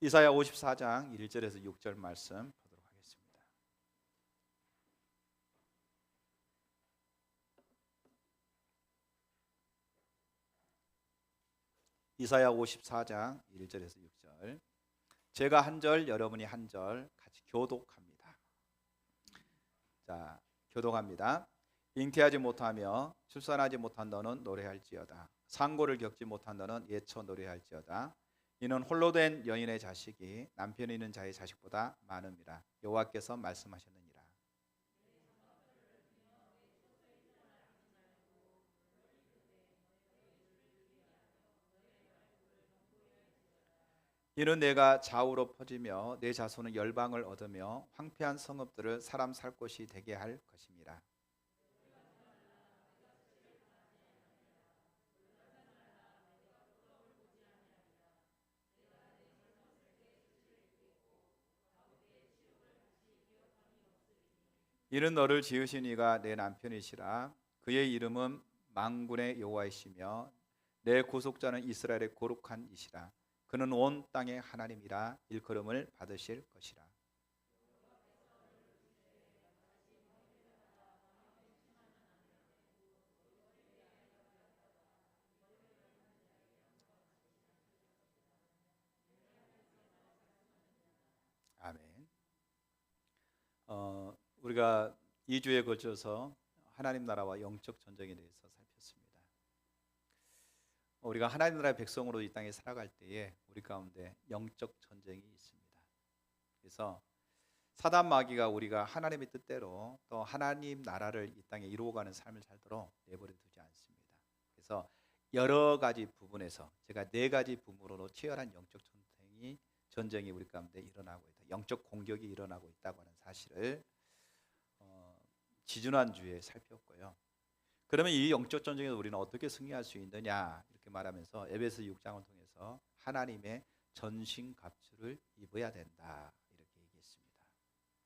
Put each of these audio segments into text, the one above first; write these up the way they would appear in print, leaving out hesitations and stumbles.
이사야 54장 1절에서 6절 말씀 보도록 하겠습니다. 이사야 54장 1절에서 6절. 제가 한 절, 여러분이 한 절 같이 교독합니다. 자, 교독합니다. 잉태하지 못하며 출산하지 못한 너는 노래할지어다. 상고를 겪지 못한 너는 예쳐 노래할지어다. 이는 홀로 된 여인의 자식이 남편이 있는 자의 자식보다 많음이라. 여호와께서 말씀하셨느니라. 이는 내가 좌우로 퍼지며 내 자손은 열방을 얻으며 황폐한 성읍들을 사람 살 곳이 되게 할 것임이라. 이는 너를 지으신 이가 내 남편이시라. 그의 이름은 만군의 여호와이시며 내 구속자는 이스라엘의 거룩한 이시라. 그는 온 땅의 하나님이라. 일컬음을 받으실 것이라. 아멘. 우리가 2주에 걸쳐서 하나님 나라와 영적 전쟁에 대해서 살폈습니다. 우리가 하나님 나라의 백성으로 이 땅에 살아갈 때에 우리 가운데 영적 전쟁이 있습니다. 그래서 사단 마귀가 우리가 하나님의 뜻대로 또 하나님 나라를 이 땅에 이루어가는 삶을 살도록 내버려 두지 않습니다. 그래서 여러 가지 부분에서 제가 4가지 부분으로 치열한 영적 전쟁이 우리 가운데 일어나고 있다. 영적 공격이 일어나고 있다고 하는 사실을 지지난주에 살폈고요. 그러면 이 영적 전쟁에서 우리는 어떻게 승리할 수 있느냐 이렇게 말하면서 에베소 6장을 통해서 하나님의 전신갑주를 입어야 된다 이렇게 얘기했습니다.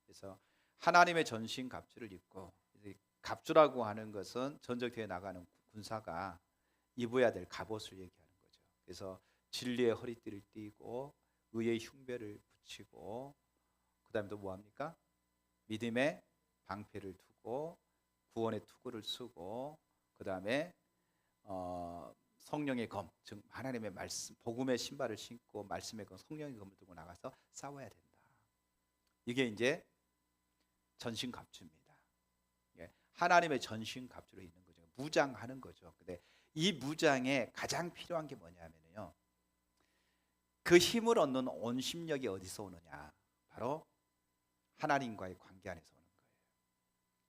그래서 하나님의 전신갑주를 입고, 갑주라고 하는 것은 전쟁터에 나가는 군사가 입어야 될 갑옷을 얘기하는 거죠. 그래서 진리의 허리띠를 띠고 의의 흉배를 붙이고, 그 다음에 또 뭐합니까? 믿음의 방패를 두고 구원의 투구를 쓰고, 그 다음에 성령의 검, 즉 하나님의 말씀, 복음의 신발을 신고 말씀의 검, 성령의 검을 들고 나가서 싸워야 된다. 이게 이제 전신갑주입니다. 하나님의 전신갑주로 있는 거죠. 무장하는 거죠. 근데 이 무장에 가장 필요한 게 뭐냐면요, 그 힘을 얻는 온심력이 어디서 오느냐? 바로 하나님과의 관계 안에서 오는 거예요.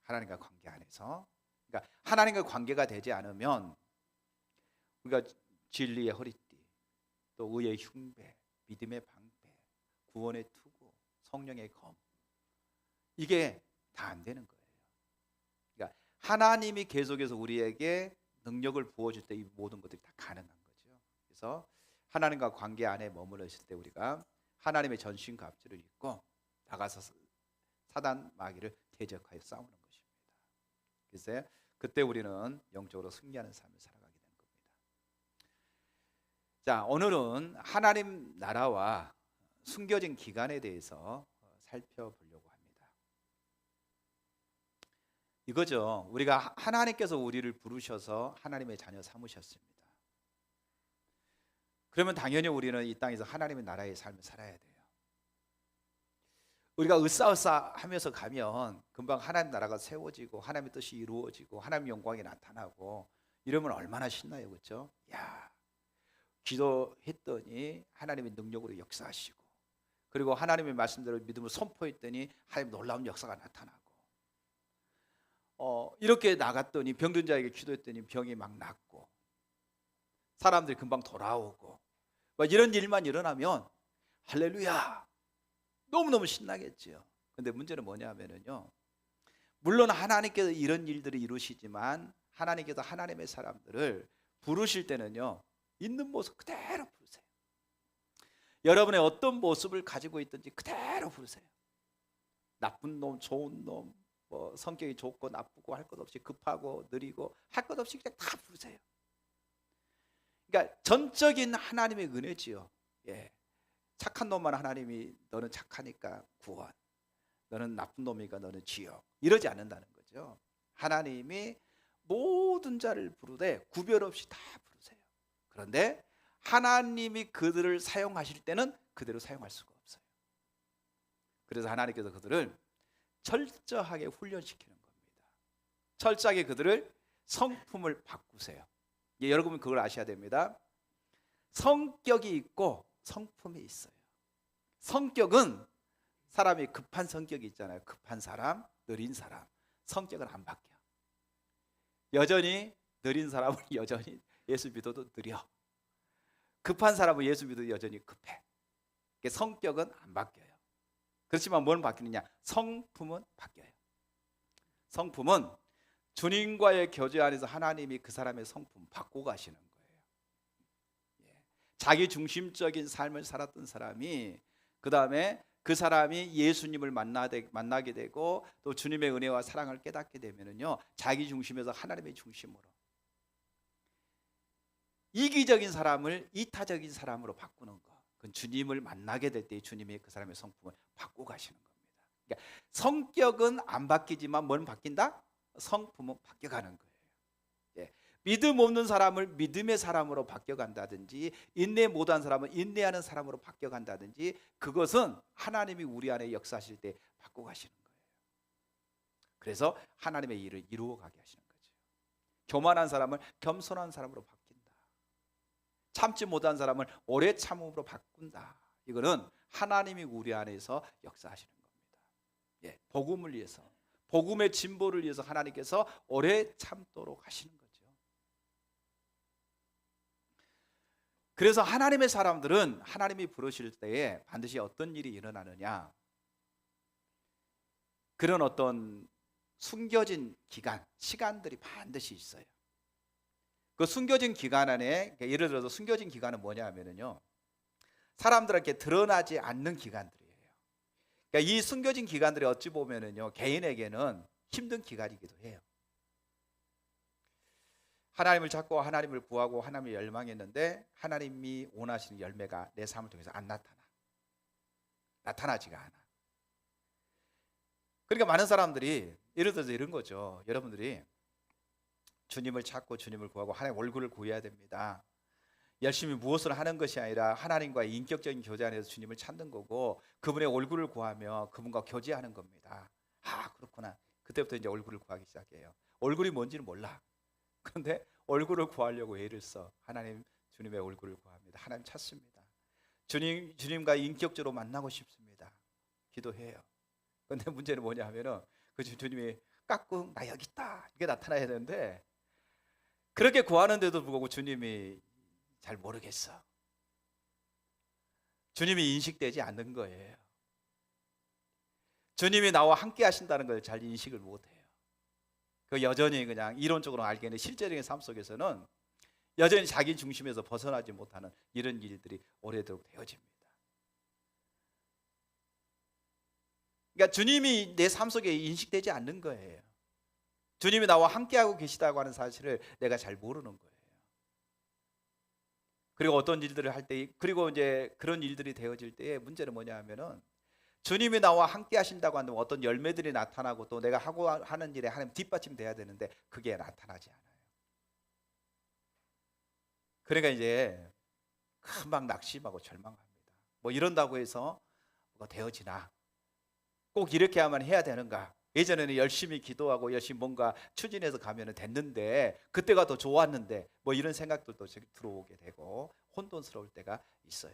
하나님과 관계 안에서. 그러니까 하나님과 관계가 되지 않으면 우리가 진리의 허리띠, 또 의의 흉배, 믿음의 방패, 구원의 투구, 성령의 검, 이게 다 안 되는 거예요. 그러니까 하나님이 계속해서 우리에게 능력을 부어줄 때 이 모든 것들이 다 가능한 거죠. 그래서 하나님과 관계 안에 머물러 있을 때 우리가 하나님의 전신갑주를 입고 나가서 사단 마귀를 대적하여 싸우는 것입니다. 그래서 그때 우리는 영적으로 승리하는 삶을 살아가게 되는 겁니다. 자, 오늘은 하나님 나라와 숨겨진 기간에 대해서 살펴보려고 합니다. 이거죠. 우리가 하나님께서 우리를 부르셔서 하나님의 자녀 삼으셨습니다. 그러면 당연히 우리는 이 땅에서 하나님의 나라의 삶을 살아야 돼요. 우리가 으쌰으쌰 하면서 가면 금방 하나님 나라가 세워지고 하나님의 뜻이 이루어지고 하나님의 영광이 나타나고 이러면 얼마나 신나요, 그렇죠? 야, 기도했더니 하나님의 능력으로 역사하시고, 그리고 하나님의 말씀대로 믿음을 선포했더니 하나님 놀라운 역사가 나타나고, 이렇게 나갔더니 병든 자에게 기도했더니 병이 막 낫고 사람들이 금방 돌아오고, 이런 일만 일어나면 할렐루야 너무너무 신나겠지요. 근데 문제는 뭐냐면요, 물론 하나님께서 이런 일들을 이루시지만 하나님께서 하나님의 사람들을 부르실 때는요, 있는 모습 그대로 부르세요. 여러분의 어떤 모습을 가지고 있든지 그대로 부르세요. 나쁜 놈, 좋은 놈, 성격이 좋고 나쁘고 할 것 없이 급하고 느리고 할 것 없이 그냥 다 부르세요. 그러니까 전적인 하나님의 은혜지요. 착한 놈만 하나님이 너는 착하니까 구원, 너는 나쁜 놈이니까 너는 지옥, 이러지 않는다는 거죠. 하나님이 모든 자를 부르되 구별 없이 다 부르세요. 그런데 하나님이 그들을 사용하실 때는 그대로 사용할 수가 없어요. 그래서 하나님께서 그들을 철저하게 훈련시키는 겁니다. 철저하게 그들을 성품을 바꾸세요. 여러분 그걸 아셔야 됩니다. 성격이 있고 성품이 있어요. 성격은 사람이 급한 성격이 있잖아요. 급한 사람, 느린 사람. 성격은 안 바뀌어. 여전히 느린 사람은 여전히 예수 믿어도 느려. 급한 사람은 예수 믿어도 여전히 급해. 성격은 안 바뀌어요. 그렇지만 뭘 바뀌느냐? 성품은 바뀌어요. 성품은 주님과의 교제 안에서 하나님이 그 사람의 성품 바꾸고 가시는 거예요. 자기 중심적인 삶을 살았던 사람이 그 다음에 그 사람이 예수님을 만나게 되고 또 주님의 은혜와 사랑을 깨닫게 되면은요, 자기 중심에서 하나님의 중심으로, 이기적인 사람을 이타적인 사람으로 바꾸는 거, 그건 주님을 만나게 될 때 주님이 그 사람의 성품을 바꾸고 가시는 겁니다. 그러니까 성격은 안 바뀌지만 뭐는 바뀐다? 성품은 바뀌어가는 거예요. 믿음 없는 사람을 믿음의 사람으로 바뀌어간다든지, 인내 못한 사람은 인내하는 사람으로 바뀌어간다든지, 그것은 하나님이 우리 안에 역사하실 때 바꿔가시는 거예요. 그래서 하나님의 일을 이루어가게 하시는 거죠. 교만한 사람을 겸손한 사람으로 바뀐다. 참지 못한 사람을 오래 참음으로 바꾼다. 이거는 하나님이 우리 안에서 역사하시는 겁니다. 복음을 위해서, 복음의 진보를 위해서 하나님께서 오래 참도록 하시는 거죠. 그래서 하나님의 사람들은 하나님이 부르실 때에 반드시 어떤 일이 일어나느냐, 그런 어떤 숨겨진 기간, 시간들이 반드시 있어요. 그 숨겨진 기간 안에, 예를 들어서 숨겨진 기간은 뭐냐 하면요, 사람들에게 드러나지 않는 기간들이에요. 그러니까 이 숨겨진 기간들이 어찌 보면은요, 개인에게는 힘든 기간이기도 해요. 하나님을 찾고 하나님을 구하고 하나님을 열망했는데 하나님이 원하시는 열매가 내 삶을 통해서 안 나타나지가 않아. 그러니까 많은 사람들이 예를 들어서 이런 거죠. 여러분들이 주님을 찾고 주님을 구하고 하나님의 얼굴을 구해야 됩니다. 열심히 무엇을 하는 것이 아니라 하나님과의 인격적인 교제 안에서 주님을 찾는 거고, 그분의 얼굴을 구하며 그분과 교제하는 겁니다. 아, 그렇구나. 그때부터 이제 얼굴을 구하기 시작해요. 얼굴이 뭔지는 몰라. 그런데 얼굴을 구하려고 애를 써. 하나님, 주님의 얼굴을 구합니다. 하나님 찾습니다. 주님과 인격적으로 만나고 싶습니다. 기도해요. 그런데 문제는 뭐냐 하면은 그 주님이 까꿍 나 여기 있다 이게 나타나야 되는데, 그렇게 구하는데도 불구하고 주님이 잘 모르겠어. 주님이 인식되지 않는 거예요. 주님이 나와 함께 하신다는 걸 잘 인식을 못해요. 그 여전히 그냥 이론적으로 알기에는 실제적인 삶 속에서는 여전히 자기 중심에서 벗어나지 못하는 이런 일들이 오래도록 되어집니다. 그러니까 주님이 내 삶 속에 인식되지 않는 거예요. 주님이 나와 함께하고 계시다고 하는 사실을 내가 잘 모르는 거예요. 그리고 어떤 일들을 할 때, 그리고 이제 그런 일들이 되어질 때에 문제는 뭐냐 하면은, 주님이 나와 함께 하신다고 하는 어떤 열매들이 나타나고 또 내가 하고 하는 일에 하나님 뒷받침돼야 되는데 그게 나타나지 않아요. 그러니까 이제 금방 낙심하고 절망합니다. 뭐 이런다고 해서 뭐가 되어지나? 꼭 이렇게 하면 해야 되는가? 예전에는 열심히 기도하고 열심히 뭔가 추진해서 가면 됐는데, 그때가 더 좋았는데, 뭐 이런 생각들도 들어오게 되고 혼돈스러울 때가 있어요.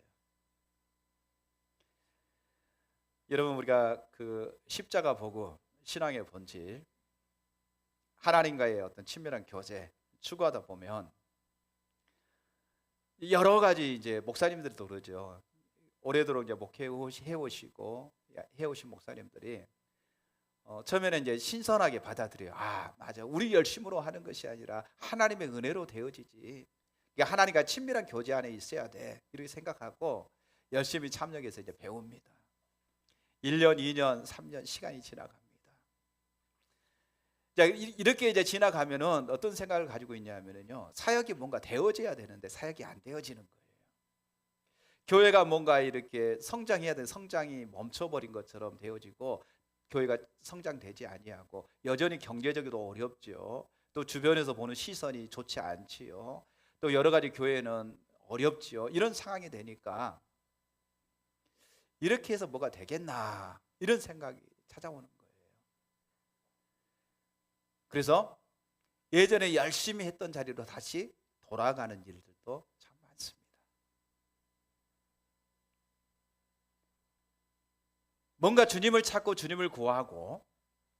여러분, 우리가 그 십자가 보고 신앙의 본질, 하나님과의 어떤 친밀한 교제 추구하다 보면 여러 가지 이제 목사님들도 그러죠. 오래도록 이제 목회 해오신 목사님들이 처음에는 이제 신선하게 받아들여요. 아, 맞아. 우리 열심으로 하는 것이 아니라 하나님의 은혜로 되어지지. 그러니까 하나님과 친밀한 교제 안에 있어야 돼. 이렇게 생각하고 열심히 참여해서 이제 배웁니다. 1년, 2년, 3년 시간이 지나갑니다. 자, 이렇게 이제 지나가면은 어떤 생각을 가지고 있냐면요, 사역이 뭔가 되어져야 되는데 사역이 안 되어지는 거예요. 교회가 뭔가 이렇게 성장해야 되는 성장이 멈춰버린 것처럼 되어지고 교회가 성장되지 아니하고 여전히 경제적으로 어렵죠. 또 주변에서 보는 시선이 좋지 않지요. 또 여러 가지 교회는 어렵지요. 이런 상황이 되니까 이렇게 해서 뭐가 되겠나 이런 생각이 찾아오는 거예요. 그래서 예전에 열심히 했던 자리로 다시 돌아가는 일들도 참 많습니다. 뭔가 주님을 찾고 주님을 구하고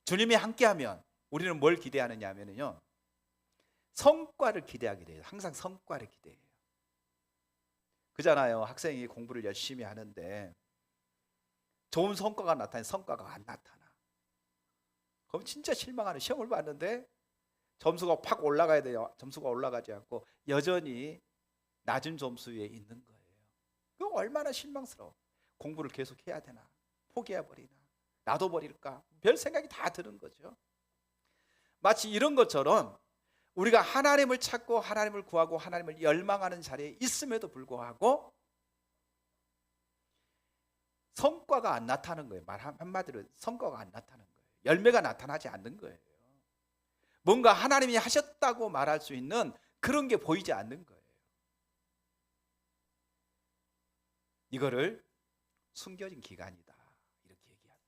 주님이 함께하면 우리는 뭘 기대하느냐 하면요, 성과를 기대하게 돼요. 항상 성과를 기대해요. 그잖아요. 학생이 공부를 열심히 하는데 좋은 성과가 나타나는 성과가 안 나타나. 그럼 진짜 실망하는, 시험을 봤는데 점수가 팍 올라가야 돼요. 점수가 올라가지 않고 여전히 낮은 점수 위에 있는 거예요. 그거 얼마나 실망스러워. 공부를 계속 해야 되나, 포기해버리나, 놔둬버릴까, 별 생각이 다 드는 거죠. 마치 이런 것처럼 우리가 하나님을 찾고 하나님을 구하고 하나님을 열망하는 자리에 있음에도 불구하고 성과가 안 나타나는 거예요. 말 한마디로 성과가 안 나타나는 거예요. 열매가 나타나지 않는 거예요. 뭔가 하나님이 하셨다고 말할 수 있는 그런 게 보이지 않는 거예요. 이거를 숨겨진 기간이다 이렇게 얘기합니다.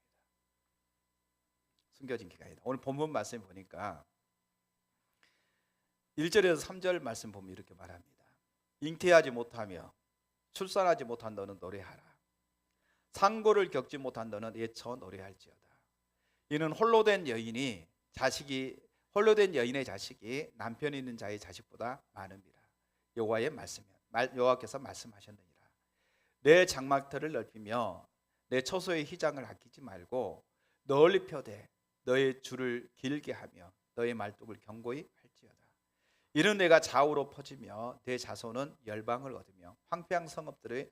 숨겨진 기간이다. 오늘 본문 말씀 보니까 1절에서 3절 말씀 보면 이렇게 말합니다. 잉태하지 못하며 출산하지 못한 너는 노래하라. 상고를 겪지 못한 너는 예쳐 노래할지어다. 이는 홀로 된 여인의 자식이 남편 있는 자의 자식보다 많음이라. 여호와께서 말씀하셨느니라. 내 장막터를 넓히며 내 처소의 휘장을 아끼지 말고 널리 펴되 너의 줄을 길게 하며 너의 말뚝을 견고히 할지어다. 이는 내가 좌우로 퍼지며 내 자손은 열방을 얻으며 황폐한 성읍들을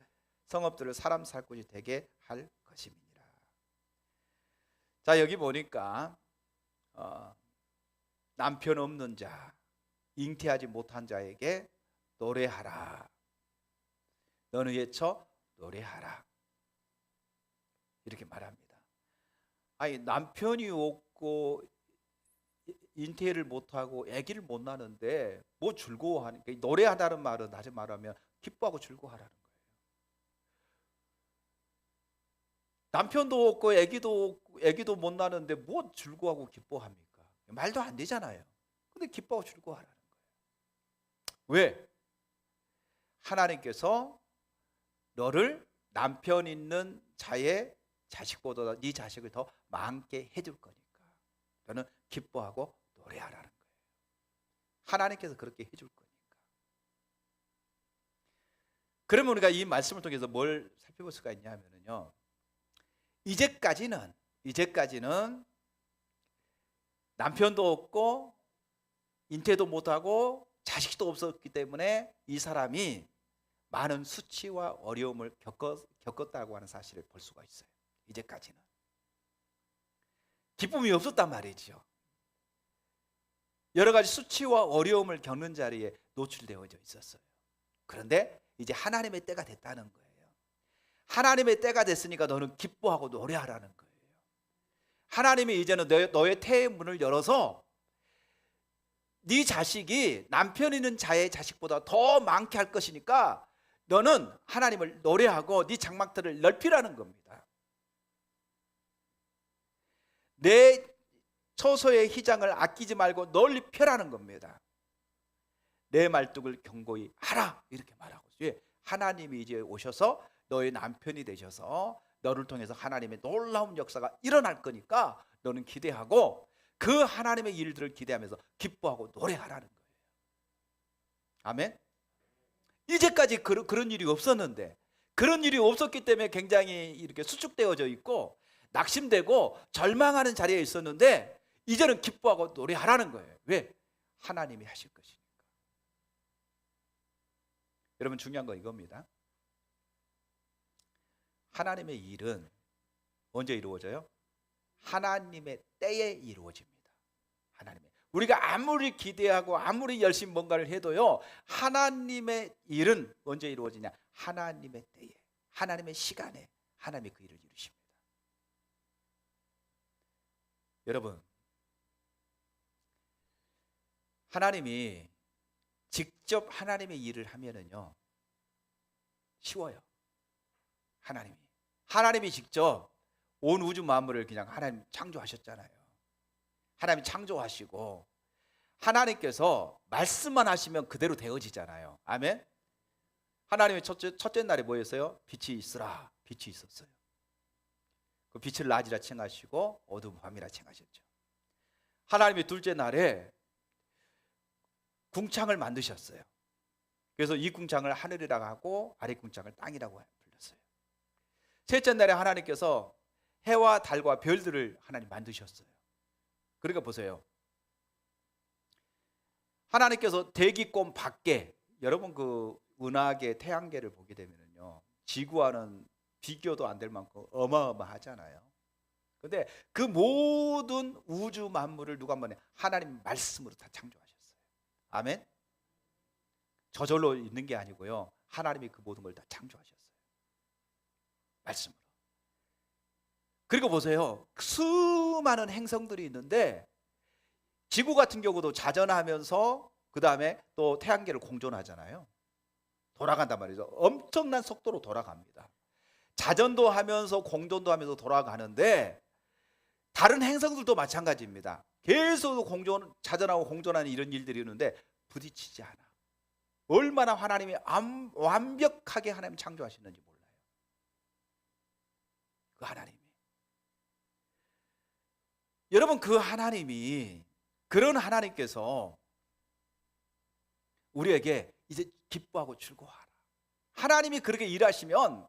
사람 살 곳이 되게 할 것임이니라. 자, 여기 보니까 남편 없는 자, 잉태하지 못한 자에게 노래하라. 너는 외쳐 노래하라. 이렇게 말합니다. 아니, 남편이 없고 잉태를 못하고 아기를 못 낳는데 뭐 즐거워하니까, 노래하다는 말은 다시 말하면 기뻐하고 즐거워하라는 거예요. 남편도 없고 아기도 못 낳는데 뭐 즐거워하고 기뻐합니까? 말도 안 되잖아요. 근데 기뻐하고 즐거워하라는 거예요. 왜? 하나님께서 너를 남편 있는 자의 자식보다 네 자식을 더 많게 해줄 거니까 너는 기뻐하고 노래하라는 거예요. 하나님께서 그렇게 해줄 거니까. 그러면 우리가 이 말씀을 통해서 뭘 살펴볼 수가 있냐면요, 이제까지는 남편도 없고 잉태도 못하고 자식도 없었기 때문에 이 사람이 많은 수치와 어려움을 겪었다고 하는 사실을 볼 수가 있어요. 이제까지는 기쁨이 없었단 말이죠. 여러 가지 수치와 어려움을 겪는 자리에 노출되어져 있었어요. 그런데 이제 하나님의 때가 됐다는 거예요. 하나님의 때가 됐으니까 너는 기뻐하고 노래하라는 거예요. 하나님이 이제는 너의 태의 문을 열어서 네 자식이 남편 있는 자의 자식보다 더 많게 할 것이니까 너는 하나님을 노래하고 네 장막들을 넓히라는 겁니다. 내 처소의 휘장을 아끼지 말고 널리 펴라는 겁니다. 내 말뚝을 견고히 하라 이렇게 말하고 있어요. 하나님이 이제 오셔서 너의 남편이 되셔서 너를 통해서 하나님의 놀라운 역사가 일어날 거니까 너는 기대하고 그 하나님의 일들을 기대하면서 기뻐하고 노래하라는 거예요. 아멘. 이제까지 그런 일이 없었는데, 그런 일이 없었기 때문에 굉장히 이렇게 수축되어져 있고 낙심되고 절망하는 자리에 있었는데 이제는 기뻐하고 노래하라는 거예요. 왜? 하나님이 하실 것이니까. 여러분, 중요한 건 이겁니다. 하나님의 일은 언제 이루어져요? 하나님의 때에 이루어집니다. 하나님의 우리가 아무리 기대하고 아무리 열심히 뭔가를 해도요, 하나님의 일은 언제 이루어지냐? 하나님의 때에, 하나님의 시간에 하나님이 그 일을 이루십니다. 여러분, 하나님이 직접 하나님의 일을 하면은요 쉬워요. 하나님이 직접 온 우주 만물을 그냥 하나님 창조하셨잖아요. 하나님이 창조하시고 하나님께서 말씀만 하시면 그대로 되어지잖아요. 아멘. 하나님의 첫째 날에 뭐였어요? 빛이 있으라. 빛이 있었어요. 그 빛을 낮이라 칭하시고 어두운 밤이라 칭하셨죠. 하나님의 둘째 날에 궁창을 만드셨어요. 그래서 이 궁창을 하늘이라고 하고 아래 궁창을 땅이라고 불렀어요. 셋째 날에 하나님께서 해와 달과 별들을 하나님 만드셨어요. 그러니까 보세요. 하나님께서 대기권 밖에, 여러분 그 은하계 태양계를 보게 되면요 지구와는 비교도 안 될 만큼 어마어마하잖아요. 근데 그 모든 우주 만물을 누가 한번 하나님 말씀으로 다 창조하셨어요. 아멘. 저절로 있는 게 아니고요, 하나님이 그 모든 걸 다 창조하셨어요. 말씀으로. 그리고 보세요, 수많은 행성들이 있는데 지구 같은 경우도 자전하면서 그 다음에 또 태양계를 공존하잖아요. 돌아간단 말이죠. 엄청난 속도로 돌아갑니다. 자전도 하면서 공존도 하면서 돌아가는데 다른 행성들도 마찬가지입니다. 계속 자전하고 공존하는 이런 일들이 있는데 부딪히지 않아. 얼마나 하나님이 완벽하게 하나님 창조하시는지 몰라요. 그 하나님이. 여러분, 그 하나님이, 그런 하나님께서 우리에게 이제 기뻐하고 즐거워하라. 하나님이 그렇게 일하시면,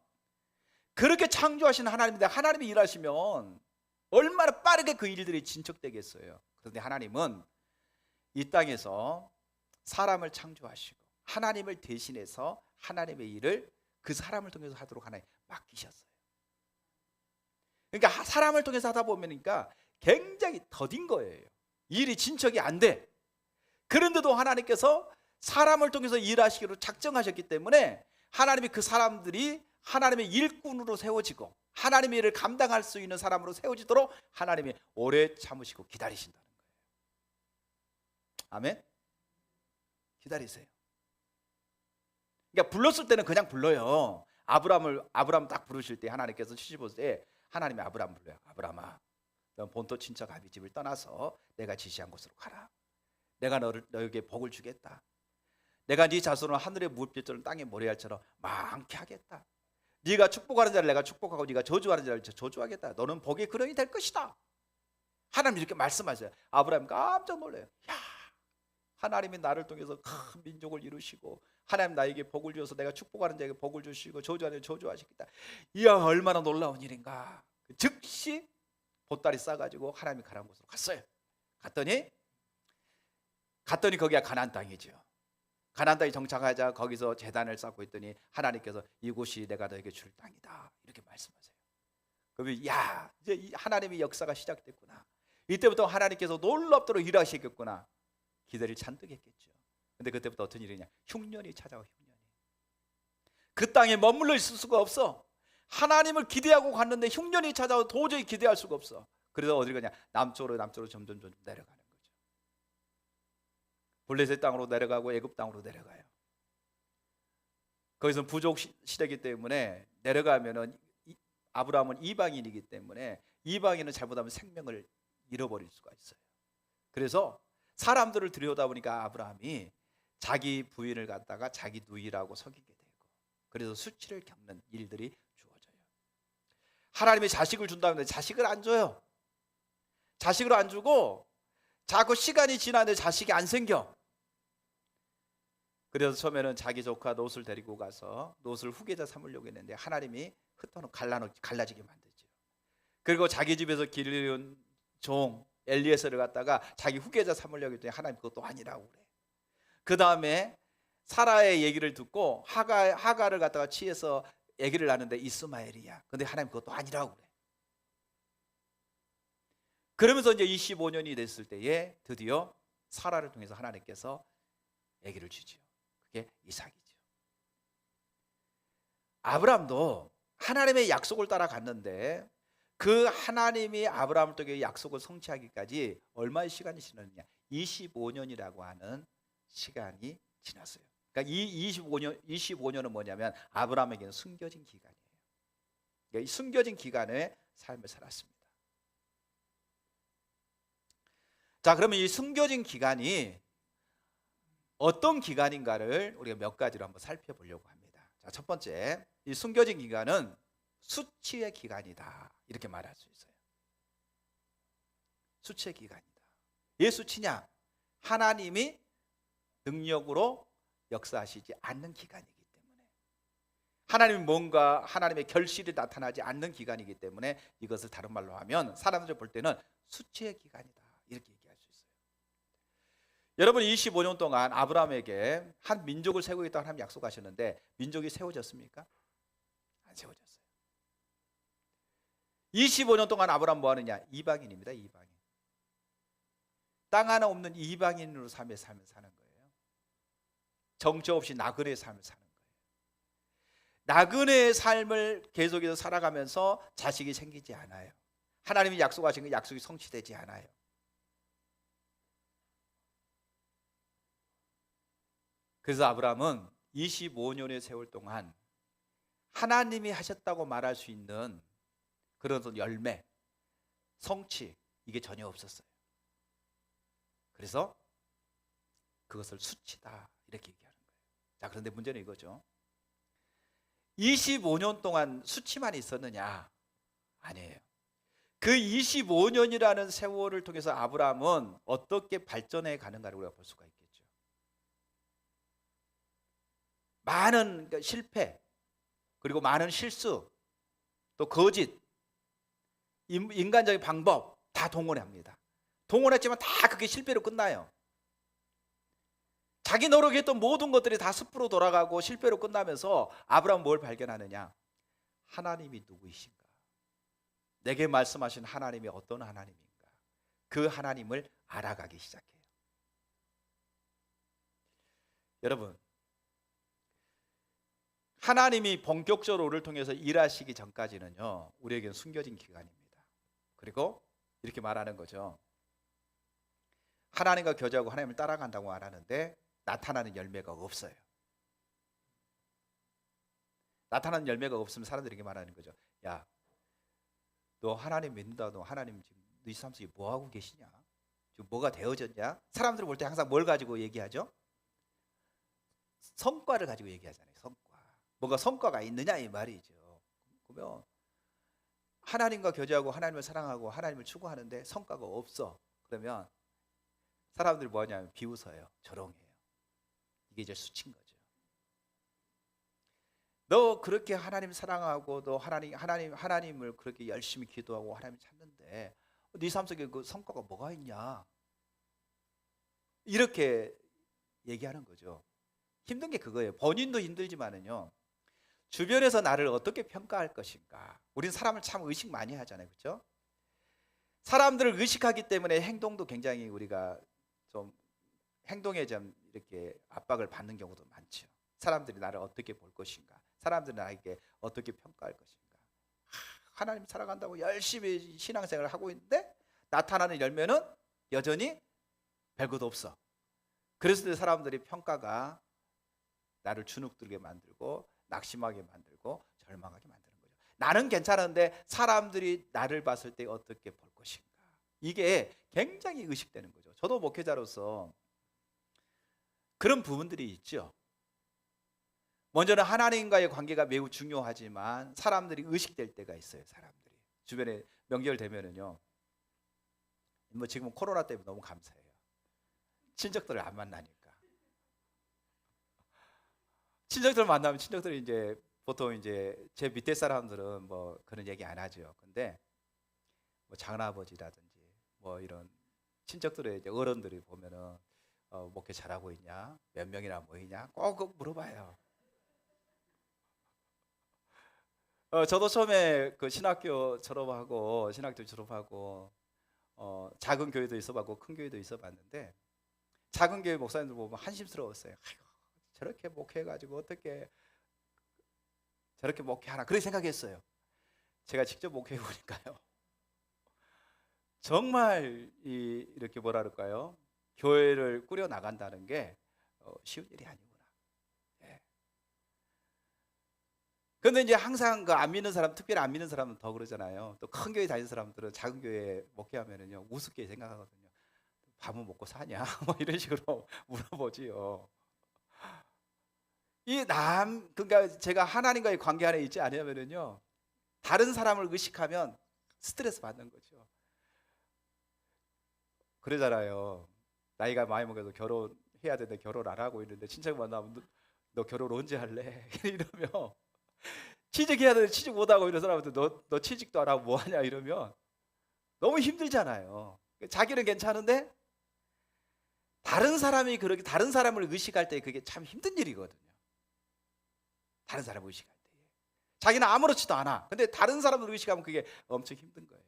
그렇게 창조하신 하나님인데 하나님이 일하시면 얼마나 빠르게 그 일들이 진척되겠어요. 그런데 하나님은 이 땅에서 사람을 창조하시고 하나님을 대신해서 하나님의 일을 그 사람을 통해서 하도록 하나님 맡기셨어요. 그러니까 사람을 통해서 하다 보니까 굉장히 더딘 거예요. 일이 진척이 안 돼. 그런데도 하나님께서 사람을 통해서 일하시기로 작정하셨기 때문에 하나님이 그 사람들이 하나님의 일꾼으로 세워지고 하나님의 일을 감당할 수 있는 사람으로 세워지도록 하나님이 오래 참으시고 기다리신다는 거예요. 아멘. 기다리세요. 그러니까 불렀을 때는 그냥 불러요. 아브람 딱 부르실 때 하나님께서 75세 하나님이 아브람 불러요. 아브람아, 넌 본토 친척 아비 집을 떠나서 내가 지시한 곳으로 가라. 내가 너에게 복을 주겠다. 내가 네 자손을 하늘의 무엇빛처럼 땅의 모래알처럼 많게 하겠다. 네가 축복하는 자를 내가 축복하고 네가 저주하는 자를 저주하겠다. 너는 복의 근원이 될 것이다. 하나님 이렇게 말씀하세요. 아브라함 깜짝 놀라요. 야, 하나님이 나를 통해서 큰 민족을 이루시고 하나님 나에게 복을 주셔서 내가 축복하는 자에게 복을 주시고 저주하는 자에게 저주하시겠다. 이야, 얼마나 놀라운 일인가. 즉시 보따리 싸가지고 하나님이 가라는 곳으로 갔어요. 갔더니 거기가 가나안 땅이죠. 가나안 땅에 정착하자 거기서 제단을 쌓고 있더니 하나님께서 이곳이 내가 너에게 줄 땅이다 이렇게 말씀하세요. 그러면 야, 이제 하나님의 역사가 시작됐구나. 이때부터 하나님께서 놀랍도록 일하시겠구나. 기대를 잔뜩 했겠죠. 근데 그때부터 어떤 일이냐? 흉년이 찾아와. 흉년이. 그 땅에 머물러 있을 수가 없어. 하나님을 기대하고 갔는데 흉년이 찾아와 도저히 기대할 수가 없어. 그래서 어디를 가냐? 남쪽으로 점점 내려가는 거죠. 블레셋 땅으로 내려가고 애굽 땅으로 내려가요. 거기서 부족 시대이기 때문에 내려가면은 아브라함은 이방인이기 때문에 이방인은 잘못하면 생명을 잃어버릴 수가 있어요. 그래서 사람들을 들여다보니까 아브라함이 자기 부인을 갖다가 자기 누이라고 속이게 되고, 그래서 수치를 겪는 일들이 주어져요. 하나님이 자식을 준다는데 자식을 안 줘요. 자식을 안 주고 자꾸 시간이 지나는데 자식이 안 생겨. 그래서 처음에는 자기 조카 롯을 데리고 가서 롯을 후계자 삼으려고 했는데 하나님이 흩어놓고 갈라지게 만들죠. 그리고 자기 집에서 기르는 종 엘리에셀을 갖다가 자기 후계자 삼으려고 했더니 하나님 그것도 아니라고 그래. 그 다음에 사라의 얘기를 듣고 하가를 갖다가 취해서 얘기를 하는데 이스마엘이야. 근데 하나님 그것도 아니라고 그래. 그러면서 이제 25년이 됐을 때에 드디어 사라를 통해서 하나님께서 아기를 주지요. 그게 이삭이죠. 아브라함도 하나님의 약속을 따라갔는데 그 하나님이 아브라함을 통해 약속을 성취하기까지 얼마의 시간이 지났느냐? 25년이라고 하는 시간이 지났어요. 그러니까 이 25년은 뭐냐면 아브라함에게는 숨겨진 기간이에요. 그러니까 이 숨겨진 기간의 삶을 살았습니다. 자, 그러면 이 숨겨진 기간이 어떤 기간인가를 우리가 몇 가지로 한번 살펴보려고 합니다. 자, 첫 번째, 이 숨겨진 기간은 수치의 기간이다. 이렇게 말할 수 있어요. 수치의 기간이다. 왜 수치냐? 하나님이 능력으로 역사하시지 않는 기간이기 때문에, 하나님이 뭔가 하나님의 결실이 나타나지 않는 기간이기 때문에 이것을 다른 말로 하면 사람들이 볼 때는 수치의 기간이다. 이렇게 얘기할 수 있어요. 여러분 25년 동안 아브라함에게 한 민족을 세우겠다고 하나님 약속하셨는데 민족이 세워졌습니까? 안 세워졌어요. 25년 동안 아브라함 뭐 하느냐? 이방인입니다. 이방인. 땅 하나 없는 이방인으로 삶을 사는 거예요. 정처 없이 나그네의 삶을 사는 거예요. 나그네의 삶을 계속해서 살아가면서 자식이 생기지 않아요. 하나님이 약속하신 그 약속이 성취되지 않아요. 그래서 아브라함은 25년의 세월 동안 하나님이 하셨다고 말할 수 있는 그런 열매, 성취, 이게 전혀 없었어요. 그래서 그것을 수치다 이렇게 얘기하는 거예요. 자, 그런데 문제는 이거죠. 25년 동안 수치만 있었느냐? 아니에요. 그 25년이라는 세월을 통해서 아브라함은 어떻게 발전해 가는가를 우리가 볼 수가 있겠죠. 많은 실패, 그리고 많은 실수, 또 거짓, 인간적인 방법 다 동원합니다. 동원했지만 다 그게 실패로 끝나요. 자기 노력했던 모든 것들이 다 습으로 돌아가고 실패로 끝나면서 아브라함은 뭘 발견하느냐? 하나님이 누구이신가? 내게 말씀하신 하나님이 어떤 하나님인가? 그 하나님을 알아가기 시작해요. 여러분, 하나님이 본격적으로 우리를 통해서 일하시기 전까지는요, 우리에게는 숨겨진 기간입니다. 그리고 이렇게 말하는 거죠. 하나님과 교제하고 하나님을 따라간다고 말하는데 나타나는 열매가 없어요. 나타나는 열매가 없으면 사람들이 이렇게 말하는 거죠. 야, 너 하나님 믿는다도 하나님 지금 네 삶 속에 뭐 하고 계시냐? 지금 뭐가 되어졌냐? 사람들 볼 때 항상 뭘 가지고 얘기하죠? 성과를 가지고 얘기하잖아요. 성과. 뭔가 성과가 있느냐 이 말이죠. 그러면 하나님과 교제하고 하나님을 사랑하고 하나님을 추구하는데 성과가 없어. 그러면 사람들이 뭐하냐면 비웃어요. 조롱해요. 이게 이제 수치인 거죠. 너 그렇게 하나님 사랑하고 너 하나님을 그렇게 열심히 기도하고 하나님 찾는데 네 삶 속에 그 성과가 뭐가 있냐? 이렇게 얘기하는 거죠. 힘든 게 그거예요. 본인도 힘들지만은요. 주변에서 나를 어떻게 평가할 것인가? 우리는 사람을 참 의식 많이 하잖아요. 그렇죠? 사람들을 의식하기 때문에 행동도 굉장히 우리가 좀 행동에 좀 이렇게 압박을 받는 경우도 많죠. 사람들이 나를 어떻게 볼 것인가? 사람들이 나에게 어떻게 평가할 것인가? 하나님 살아간다고 열심히 신앙생활을 하고 있는데 나타나는 열매는 여전히 별것도 없어. 그래서 사람들이 평가가 나를 주눅들게 만들고 낙심하게 만들고 절망하게 만드는 거죠. 나는 괜찮은데 사람들이 나를 봤을 때 어떻게 볼 것인가? 이게 굉장히 의식되는 거죠. 저도 목회자로서 그런 부분들이 있죠. 먼저는 하나님과의 관계가 매우 중요하지만 사람들이 의식될 때가 있어요. 사람들이 주변에 명절 되면은요. 뭐 지금 코로나 때문에 너무 감사해요. 친척들을 안 만나니까. 친척들 만나면 친척들이 이제 보통 이제 제 밑에 사람들은 뭐 그런 얘기 안 하죠. 근데 뭐 장아버지라든지 뭐 이런 친척들의 이제 어른들이 보면은 목회 잘하고 있냐, 몇 명이나 모이냐, 꼭 물어봐요. 저도 처음에 그 신학교 졸업하고 작은 교회도 있어봤고 큰 교회도 있어봤는데 작은 교회 목사님들 보면 한심스러웠어요. 아이고, 저렇게 목회해가지고 어떻게 저렇게 목회하나 그렇게 생각했어요. 제가 직접 목회해 보니까요, 정말 이렇게 뭐라 그럴까요? 교회를 꾸려 나간다는 게 쉬운 일이 아니구나. 예. 근데 이제 항상 그 안 믿는 사람, 특별히 안 믿는 사람은 더 그러잖아요. 또 큰 교회 다니는 사람들은 작은 교회 목회하면은요 우습게 생각하거든요. 밥은 먹고 사냐? 뭐 이런 식으로 물어보지요. 그러니까 제가 하나님과의 관계 안에 있지 않으면은요, 다른 사람을 의식하면 스트레스 받는 거죠. 그러잖아요. 나이가 많이 먹어도 결혼해야 되는데 결혼 안 하고 있는데 친척 만나면 너 결혼 언제 할래? 이러면 취직해야 되는데 취직 못 하고 이런 사람한테 너 취직도 안 하고 뭐 하냐 이러면 너무 힘들잖아요. 자기는 괜찮은데 다른 사람이 그렇게 다른 사람을 의식할 때 그게 참 힘든 일이거든요. 다른 사람을 의식할 때 자기는 아무렇지도 않아. 근데 다른 사람을 의식하면 그게 엄청 힘든 거예요.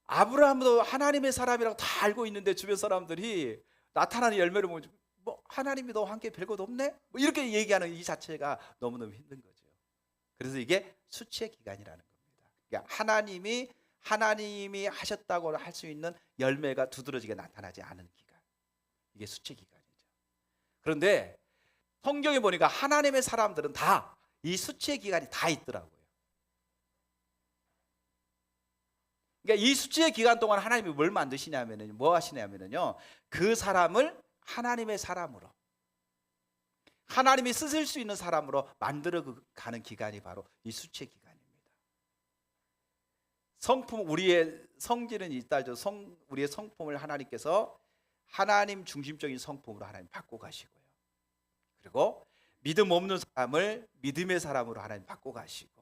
아브라함도 하나님의 사람이라고 다 알고 있는데 주변 사람들이 나타나는 열매를 보면 뭐 하나님이 너와 함께 별것 없네? 뭐 이렇게 얘기하는 이 자체가 너무너무 힘든 거죠. 그래서 이게 수치의 기간이라는 겁니다. 그러니까 하나님이 하셨다고 할 수 있는 열매가 두드러지게 나타나지 않은 기간, 이게 수치의 기간이죠. 그런데 성경에 보니까 하나님의 사람들은 다 이 수치의 기간이 다 있더라고요. 그러니까 이 수치의 기간 동안 하나님이 뭘 만드시냐면요, 뭐 하시냐면요, 그 사람을 하나님의 사람으로, 하나님이 쓰실 수 있는 사람으로 만들어 가는 기간이 바로 이 수치의 기간입니다. 우리의 성질은 있다죠. 우리의 성품을 하나님께서 하나님 중심적인 성품으로 하나님 바꿔 가시고요. 그리고 믿음 없는 사람을 믿음의 사람으로 하나님 바꿔 가시고,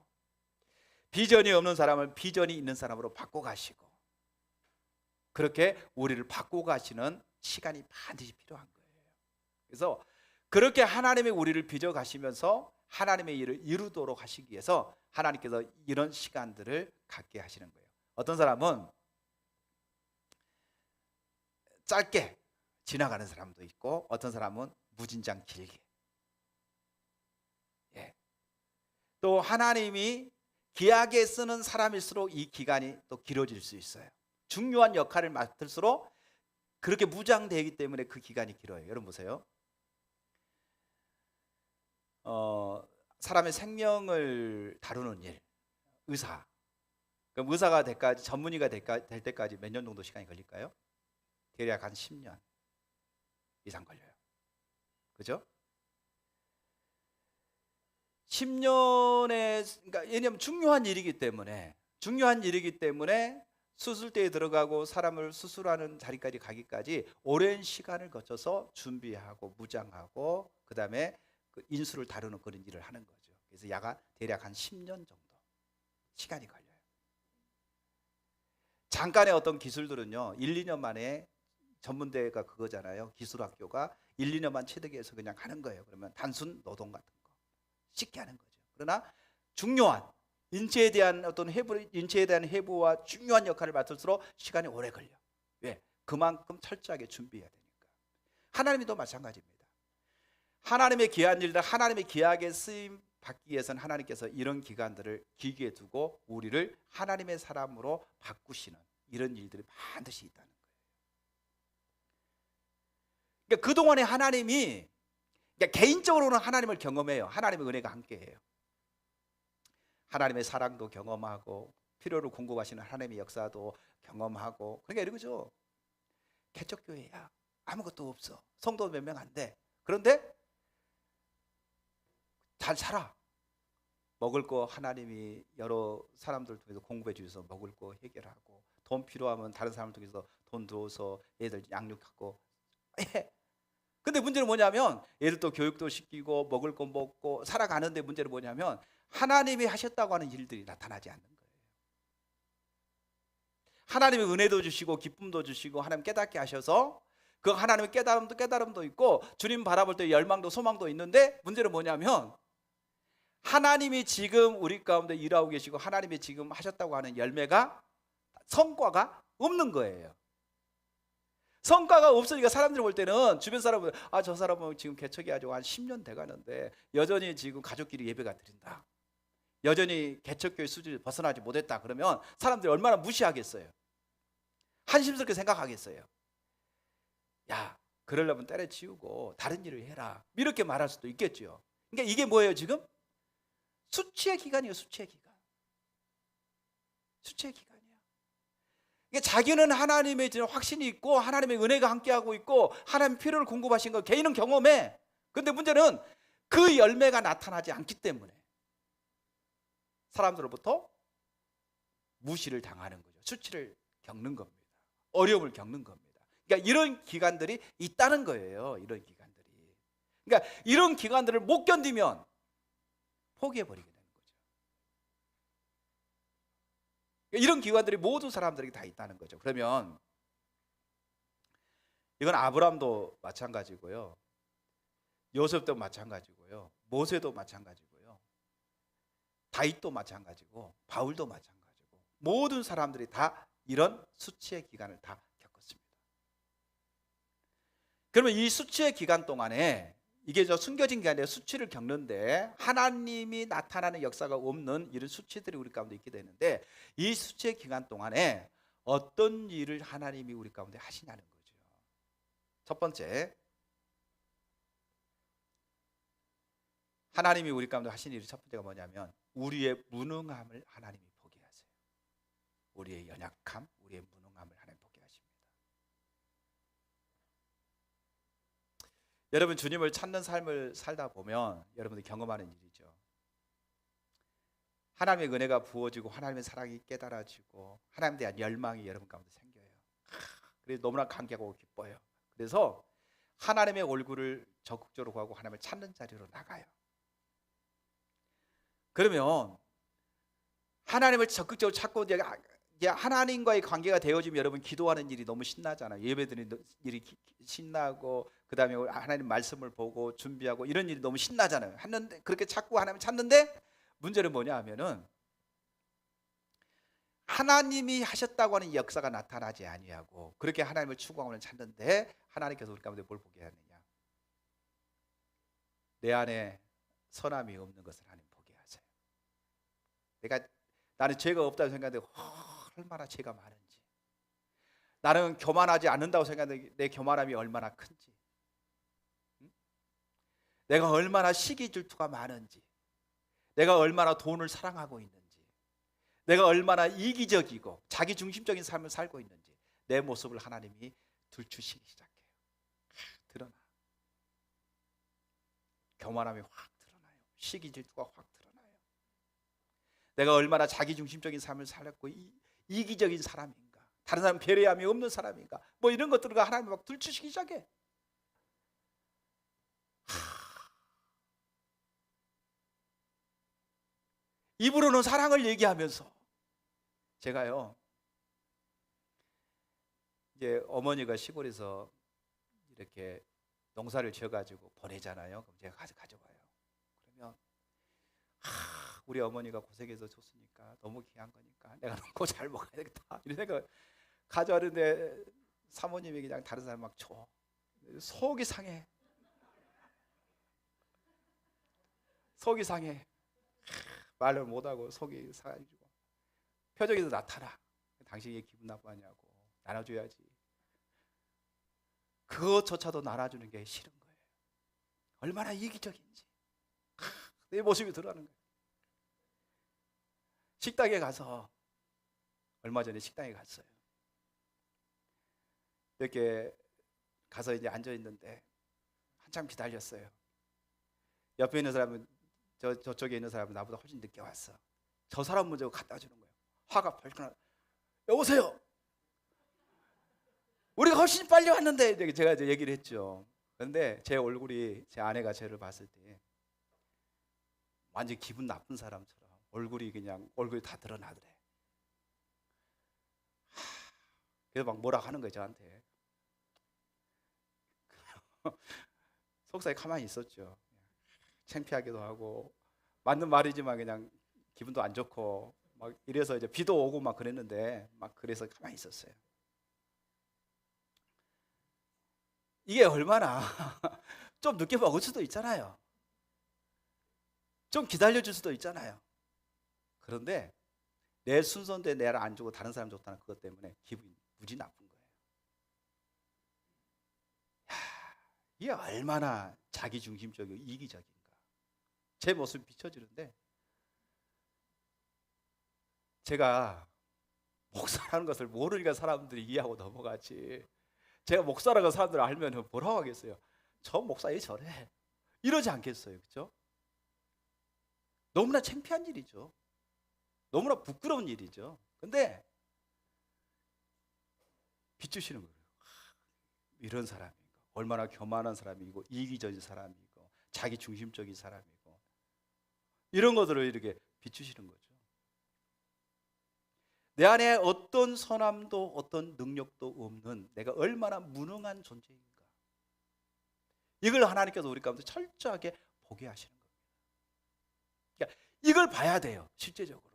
비전이 없는 사람을 비전이 있는 사람으로 바꿔 가시고, 그렇게 우리를 바꿔 가시는 시간이 반드시 필요한 거예요. 그래서 그렇게 하나님이 우리를 빚어 가시면서 하나님의 일을 이루도록 하시기 위해서 하나님께서 이런 시간들을 갖게 하시는 거예요. 어떤 사람은 짧게 지나가는 사람도 있고, 어떤 사람은 무진장 길게. 또 하나님이 귀하게 쓰는 사람일수록 이 기간이 또 길어질 수 있어요. 중요한 역할을 맡을수록 그렇게 무장되기 때문에 그 기간이 길어요. 여러분 보세요. 사람의 생명을 다루는 일, 의사. 그럼 의사가 전문의가 될 때까지 몇 년 정도 시간이 걸릴까요? 대략 한 10년 이상 걸려요. 그죠? 10년에, 그러니까 왜냐하면 중요한 일이기 때문에 수술대에 들어가고 사람을 수술하는 자리까지 가기까지 오랜 시간을 거쳐서 준비하고 무장하고 그 다음에 그 인수를 다루는 그런 일을 하는 거죠. 그래서 대략 한 10년 정도 시간이 걸려요. 잠깐의 어떤 기술들은요 1, 2년 만에, 전문대가 그거잖아요. 기술학교가 1, 2년만 체득해서 그냥 하는 거예요. 그러면 단순 노동 같은 거 쉽게 하는 거죠. 그러나 중요한 인체에 대한 해부와 중요한 역할을 맡을수록 시간이 오래 걸려. 왜? 그만큼 철저하게 준비해야 되니까. 하나님도 마찬가지입니다. 하나님의 귀한 일들, 하나님의 귀하게 쓰임 받기 위해서는 하나님께서 이런 기간들을 기기에 두고 우리를 하나님의 사람으로 바꾸시는 이런 일들이 반드시 있다는 거예요. 그러니까 그동안에 하나님이, 그러니까 개인적으로는 하나님을 경험해요. 하나님의 은혜가 함께해요. 하나님의 사랑도 경험하고 필요를 공급하시는 하나님의 역사도 경험하고. 그러니까 이러죠. 개척교회야, 아무것도 없어, 성도 몇 명 안 돼. 그런데 잘 살아. 먹을 거 하나님이 여러 사람들 통해서 공급해 주셔서 먹을 거 해결하고, 돈 필요하면 다른 사람을 통해서 돈 들어서 애들 양육하고. 근데 문제는 뭐냐면 애들 또 교육도 시키고 먹을 거 먹고 살아가는데, 문제는 뭐냐면 하나님이 하셨다고 하는 일들이 나타나지 않는 거예요. 하나님의 은혜도 주시고 기쁨도 주시고 하나님 깨닫게 하셔서 그 하나님의 깨달음도 있고 주님 바라볼 때 열망도 소망도 있는데, 문제는 뭐냐면 하나님이 지금 우리 가운데 일하고 계시고 하나님이 지금 하셨다고 하는 열매가, 성과가 없는 거예요. 성과가 없으니까 사람들이 볼 때는, 주변 사람은 저 사람은 지금 개척이 아주 한 10년 돼가는데 여전히 지금 가족끼리 예배가 드린다, 여전히 개척교회 수준을 벗어나지 못했다, 그러면 사람들이 얼마나 무시하겠어요? 한심스럽게 생각하겠어요? 야, 그러려면 때려치우고 다른 일을 해라, 이렇게 말할 수도 있겠죠. 그러니까 이게 뭐예요? 지금 수치의 기간이에요. 수치의 기간. 수치의 기간이야. 그러니까 자기는 하나님의 확신이 있고 하나님의 은혜가 함께하고 있고 하나님의 필요를 공급하신 거 개인은 경험해. 그런데 문제는 그 열매가 나타나지 않기 때문에 사람들로부터 무시를 당하는 거죠. 수치를 겪는 겁니다. 어려움을 겪는 겁니다. 그러니까 이런 기간들이 있다는 거예요. 이런 기간들이. 그러니까 이런 기간들을 못 견디면 포기해버리게 되는 거죠. 그러니까 이런 기간들이 모든 사람들에게 다 있다는 거죠. 그러면 이건 아브라함도 마찬가지고요, 요셉도 마찬가지고요, 모세도 마찬가지고요, 다윗도 마찬가지고 바울도 마찬가지고 모든 사람들이 다 이런 수치의 기간을 다 겪었습니다. 그러면 이 수치의 기간 동안에, 이게 숨겨진 기간에 수치를 겪는데 하나님이 나타나는 역사가 없는 이런 수치들이 우리 가운데 있게 되는데, 이 수치의 기간 동안에 어떤 일을 하나님이 우리 가운데 하시냐는 거죠. 첫 번째, 하나님이 우리 가운데 하신 일이 첫 번째가 뭐냐면 우리의 무능함을 하나님이 보게 하세요. 우리의 연약함, 우리의 무능함을 하나님 보게 하십니다. 여러분, 주님을 찾는 삶을 살다 보면 여러분들이 경험하는 일이죠. 하나님의 은혜가 부어지고 하나님의 사랑이 깨달아지고 하나님에 대한 열망이 여러분 가운데 생겨요. 그래서 너무나 감격하고 기뻐요. 그래서 하나님의 얼굴을 적극적으로 구하고 하나님을 찾는 자리로 나가요. 그러면 하나님을 적극적으로 찾고 이제 하나님과의 관계가 되어지면 여러분 기도하는 일이 너무 신나잖아요. 예배드리는 일이 신나고, 그 다음에 하나님 말씀을 보고 준비하고 이런 일이 너무 신나잖아요. 하는데 그렇게 찾고 하나님을 찾는데 문제는 뭐냐 하면은 하나님이 하셨다고 하는 역사가 나타나지 아니하고 그렇게 하나님을 추구하고 찾는데 하나님께서 우리 가운데 뭘 보게 하느냐? 내 안에 선함이 없는 것을 하나님 보게 하세요. 나는 죄가 없다고 생각하는데 얼마나 죄가 많은지, 나는 교만하지 않는다고 생각하는데 내 교만함이 얼마나 큰지, 내가 얼마나 시기 질투가 많은지, 내가 얼마나 돈을 사랑하고 있는지, 내가 얼마나 이기적이고 자기중심적인 삶을 살고 있는지 내 모습을 하나님이 들추시기 시작해요. 드러나. 교만함이 확 드러나요. 시기 질투가 확 드러나요. 내가 얼마나 자기중심적인 삶을 살았고 이기적인 사람인가, 다른 사람 배려함이 없는 사람인가, 뭐 이런 것들과 하나님이 막 들추시기 시작해. 입으로는 사랑을 얘기하면서 제가요, 이제 어머니가 시골에서 이렇게 농사를 지어가지고 보내잖아요. 그럼 제가 가져와요. 그러면 우리 어머니가 고생해서 줬으니까 너무 귀한 거니까 내가 놓고 잘 먹어야 되겠다 이런 생각 가져왔는데 사모님이 그냥 다른 사람 막 줘. 속이 상해. 속이 상해. 말을 못하고 속이 상해지고 표정에서 나타나. 당신이 기분 나빠하냐고. 나눠줘야지. 그것조차도 나눠주는 게 싫은 거예요. 얼마나 이기적인지 내 모습이 드러나는 거예요. 식당에 가서, 얼마 전에 식당에 갔어요. 이렇게 가서 이제 앉아 있는데 한참 기다렸어요. 옆에 있는 사람은 저쪽에 있는 사람은 나보다 훨씬 늦게 왔어. 저 사람 먼저 갖다 주는 거예요. 화가 벌컥 나. 여보세요. 우리가 훨씬 빨리 왔는데 제가 이제 얘기를 했죠. 그런데 제 얼굴이, 제 아내가 저를 봤을 때 완전 기분 나쁜 사람처럼 얼굴이 다 드러나더래. 그래서 막 뭐라 하는 거예요, 저한테. 속상해 가만히 있었죠. 창피하기도 하고, 맞는 말이지만 그냥 기분도 안 좋고 막 이래서 이제 비도 오고 막 그랬는데 막 그래서 가만히 있었어요. 이게 얼마나 좀 늦게 먹을 수도 있잖아요. 좀 기다려줄 수도 있잖아요. 그런데 내 순서인데 내를 안 주고 다른 사람 줬다는 그것 때문에 기분이 무지 나쁜 거예요. 이게 얼마나 자기중심적이고 이기적인가. 제 모습이 비춰지는데, 제가 목사라는 것을 모르니까 사람들이 이해하고 넘어가지, 제가 목사라고 사람들 알면 뭐라고 하겠어요? 저 목사 왜 저래? 이러지 않겠어요? 그렇죠? 너무나 창피한 일이죠. 너무나 부끄러운 일이죠. 근데 비추시는 거예요. 이런 사람이고, 얼마나 교만한 사람이고, 이기적인 사람이고, 자기중심적인 사람이고, 이런 것들을 이렇게 비추시는 거죠. 내 안에 어떤 선함도 어떤 능력도 없는 내가 얼마나 무능한 존재인가, 이걸 하나님께서 우리 가운데 철저하게 보게 하시는 겁니다. 그러니까 이걸 봐야 돼요. 실제적으로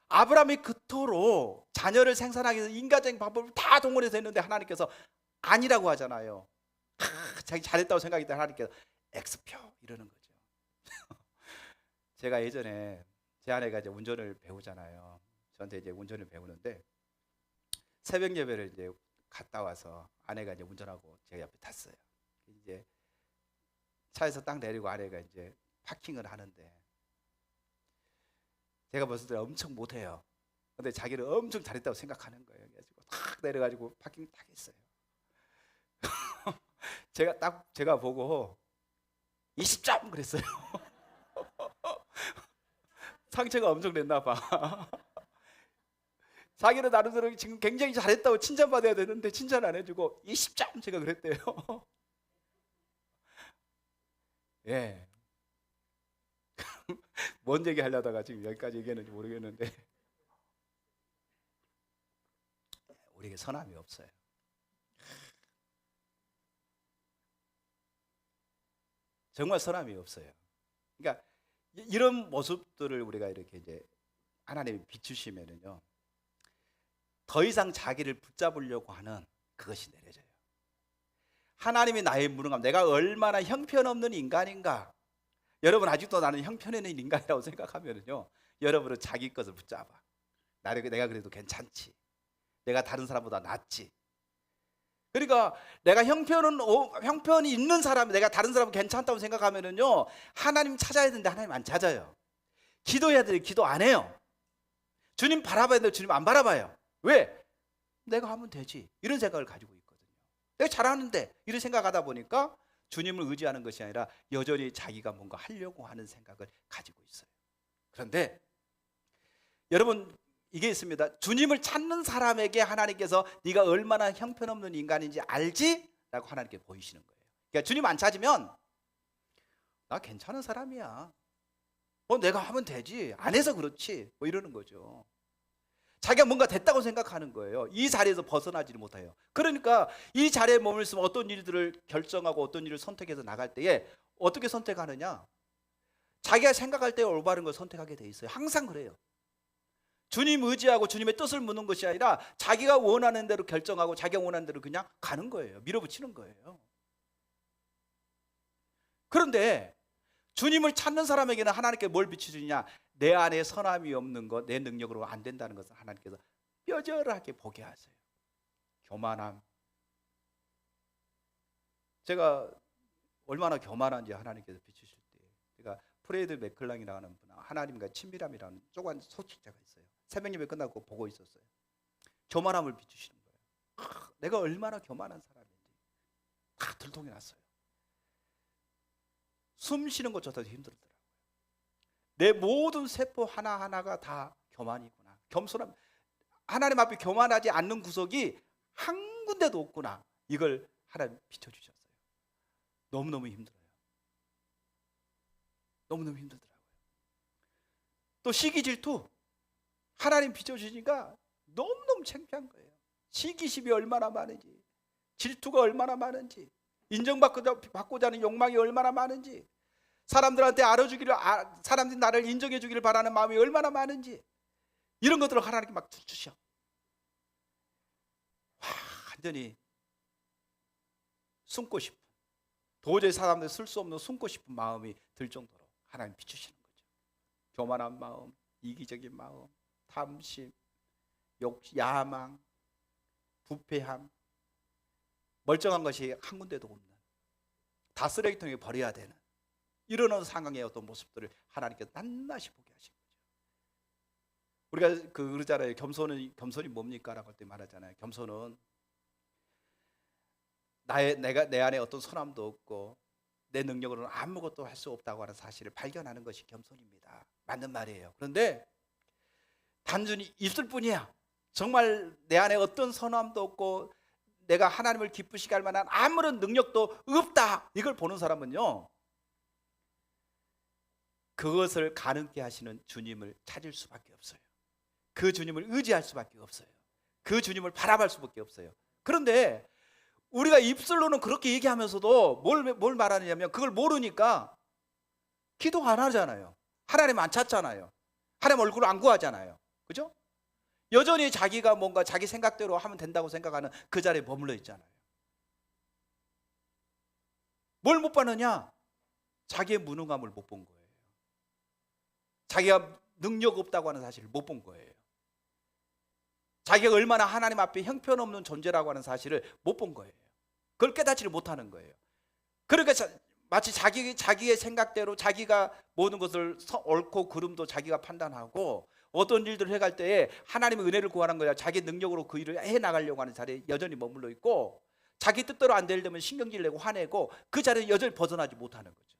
아브라함이 그토록 자녀를 생산하기 위해서 인간적인 방법을 다 동원해서 했는데 하나님께서 아니라고 하잖아요. 자기 잘했다고 생각했을 때 하나님께서 X표 이러는 거죠. 제가 예전에 제 아내가 이제 운전을 배우잖아요. 저한테 이제 운전을 배우는데, 새벽 예배를 이제 갔다 와서 아내가 이제 운전하고 제가 옆에 탔어요. 이제 차에서 딱 내리고 아내가 이제 파킹을 하는데, 제가 봤을 때 엄청 못해요. 근데 자기는 엄청 잘했다고 생각하는 거예요. 그래가지고 탁 내려가지고 파킹 딱 했어요. 제가 보고 20점 그랬어요. 상처가 엄청 냈나 봐. 자기는 나름대로 지금 굉장히 잘했다고 칭찬받아야 되는데 칭찬 안 해주고 20점 제가 그랬대요. 예. 뭔 얘기 하려다가 지금 여기까지 얘기했는지 모르겠는데, 우리에게 선함이 없어요. 정말 선함이 없어요. 그러니까 이런 모습들을 우리가 이렇게 이제 하나님이 비추시면은요, 더 이상 자기를 붙잡으려고 하는 그것이 내려져요. 하나님이 나의 무능함, 내가 얼마나 형편없는 인간인가. 여러분 아직도 나는 형편있는 인간이라고 생각하면은요, 여러분은 자기 것을 붙잡아. 내가 그래도 괜찮지. 내가 다른 사람보다 낫지. 그러니까 내가 형편이 있는 사람, 내가 다른 사람은 괜찮다고 생각하면은요, 하나님 찾아야 되는데 하나님 안 찾아요. 기도해야 되는데 기도 안 해요. 주님 바라봐야 되는데 주님 안 바라봐요. 왜? 내가 하면 되지, 이런 생각을 가지고 있거든요. 내가 잘하는데 이런 생각하다 보니까 주님을 의지하는 것이 아니라 여전히 자기가 뭔가 하려고 하는 생각을 가지고 있어요. 그런데 여러분, 이게 있습니다. 주님을 찾는 사람에게 하나님께서 네가 얼마나 형편없는 인간인지 알지? 라고 하나님께 보이시는 거예요. 그러니까 주님 안 찾으면 나 괜찮은 사람이야, 내가 하면 되지, 안 해서 그렇지, 이러는 거죠. 자기가 뭔가 됐다고 생각하는 거예요. 이 자리에서 벗어나지를 못해요. 그러니까 이 자리에 머물면 어떤 일들을 결정하고 어떤 일을 선택해서 나갈 때에 어떻게 선택하느냐, 자기가 생각할 때 올바른 걸 선택하게 돼 있어요. 항상 그래요. 주님 의지하고 주님의 뜻을 묻는 것이 아니라 자기가 원하는 대로 결정하고 자기가 원하는 대로 그냥 가는 거예요. 밀어붙이는 거예요. 그런데 주님을 찾는 사람에게는 하나님께 뭘 비추시냐, 내 안에 선함이 없는 것, 내 능력으로 안 된다는 것을 하나님께서 뼈저하게 보게 하세요. 교만함. 제가 얼마나 교만한지 하나님께서 비추실 때, 제가 프레드 맥클랑이라는 분, 하나님과 친밀함이라는 조그만 소식자가 있어요. 새벽 예배 끝나고 보고 있었어요. 교만함을 비추시는 거예요. 내가 얼마나 교만한 사람인지 다 들통이 났어요. 숨 쉬는 것조차도 힘들더라고요. 내 모든 세포 하나하나가 다 교만이구나, 겸손함, 하나님 앞에 교만하지 않는 구석이 한 군데도 없구나, 이걸 하나님 비춰주셨어요. 너무너무 힘들어요. 너무너무 힘들더라고요. 또 시기 질투, 하나님 비춰주시니까 너무너무 창피한 거예요. 시기심이 얼마나 많은지, 질투가 얼마나 많은지, 인정받고자 하는 욕망이 얼마나 많은지, 사람들한테 알아주기를, 사람들이 나를 인정해 주기를 바라는 마음이 얼마나 많은지, 이런 것들을 하나님께 막 주셔. 완전히 숨고 싶은, 도저히 사람들이 쓸 수 없는 숨고 싶은 마음이 들 정도로 하나님 비추시는 거죠. 교만한 마음, 이기적인 마음, 탐심, 야망, 부패함, 멀쩡한 것이 한 군데도 없는, 다 쓰레기통에 버려야 되는 이런 상황의 어떤 모습들을 하나님께서 낱낱이 보게 하신 거죠. 우리가 그러잖아요. 겸손이 뭡니까? 라고 할 때 말하잖아요. 겸손은 내 안에 어떤 선함도 없고 내 능력으로는 아무것도 할 수 없다고 하는 사실을 발견하는 것이 겸손입니다. 맞는 말이에요. 그런데 단순히 있을 뿐이야. 정말 내 안에 어떤 선함도 없고 내가 하나님을 기쁘시게 할 만한 아무런 능력도 없다, 이걸 보는 사람은요, 그것을 가능케 하시는 주님을 찾을 수밖에 없어요. 그 주님을 의지할 수밖에 없어요. 그 주님을 바라볼 수밖에 없어요. 그런데 우리가 입술로는 그렇게 얘기하면서도 뭘 말하느냐면, 그걸 모르니까 기도 안 하잖아요. 하나님 안 찾잖아요. 하나님 얼굴을 안 구하잖아요. 그죠? 여전히 자기가 뭔가 자기 생각대로 하면 된다고 생각하는 그 자리에 머물러 있잖아요. 뭘 못 봤느냐? 자기의 무능함을 못 본 거예요. 자기가 능력 없다고 하는 사실을 못 본 거예요. 자기가 얼마나 하나님 앞에 형편없는 존재라고 하는 사실을 못 본 거예요. 그걸 깨닫지를 못하는 거예요. 그러니까 마치 자기의 생각대로 자기가 모든 것을 옳고 그름도 자기가 판단하고, 어떤 일들을 해갈 때에 하나님의 은혜를 구하는 거야. 자기 능력으로 그 일을 해나가려고 하는 자리에 여전히 머물러 있고, 자기 뜻대로 안 되려면 신경질 내고 화내고, 그 자리에 여전히 벗어나지 못하는 거죠.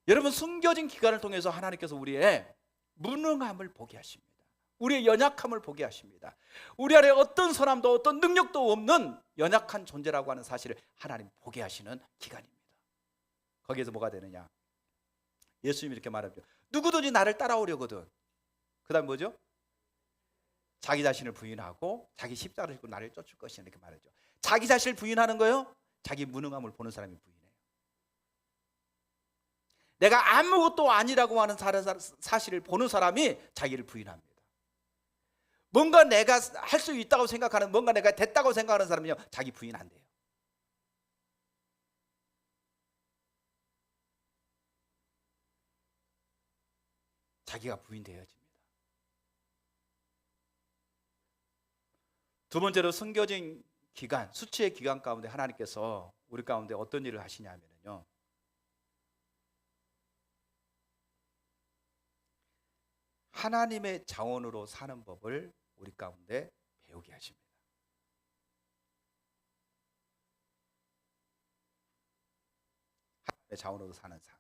여러분, 숨겨진 기간을 통해서 하나님께서 우리의 무능함을 보게 하십니다. 우리의 연약함을 보게 하십니다. 우리 안에 어떤 선함도 어떤 능력도 없는 연약한 존재라고 하는 사실을 하나님 보게 하시는 기간입니다. 거기에서 뭐가 되느냐? 예수님이 이렇게 말합니다. 누구든지 나를 따라오려거든, 그 다음 뭐죠? 자기 자신을 부인하고 자기 십자가를 싣고 나를 쫓을 것이다, 이렇게 말하죠. 자기 자신을 부인하는 거요, 자기 무능함을 보는 사람이 부인해요. 내가 아무것도 아니라고 하는 사실을 보는 사람이 자기를 부인합니다. 뭔가 내가 할 수 있다고 생각하는, 뭔가 내가 됐다고 생각하는 사람은요, 자기 부인 안 돼요. 자기가 부인되어집니다. 두 번째로, 숨겨진 기간, 수치의 기간 가운데 하나님께서 우리 가운데 어떤 일을 하시냐면요, 하나님의 자원으로 사는 법을 우리 가운데 배우게 하십니다. 하나님의 자원으로 사는 삶.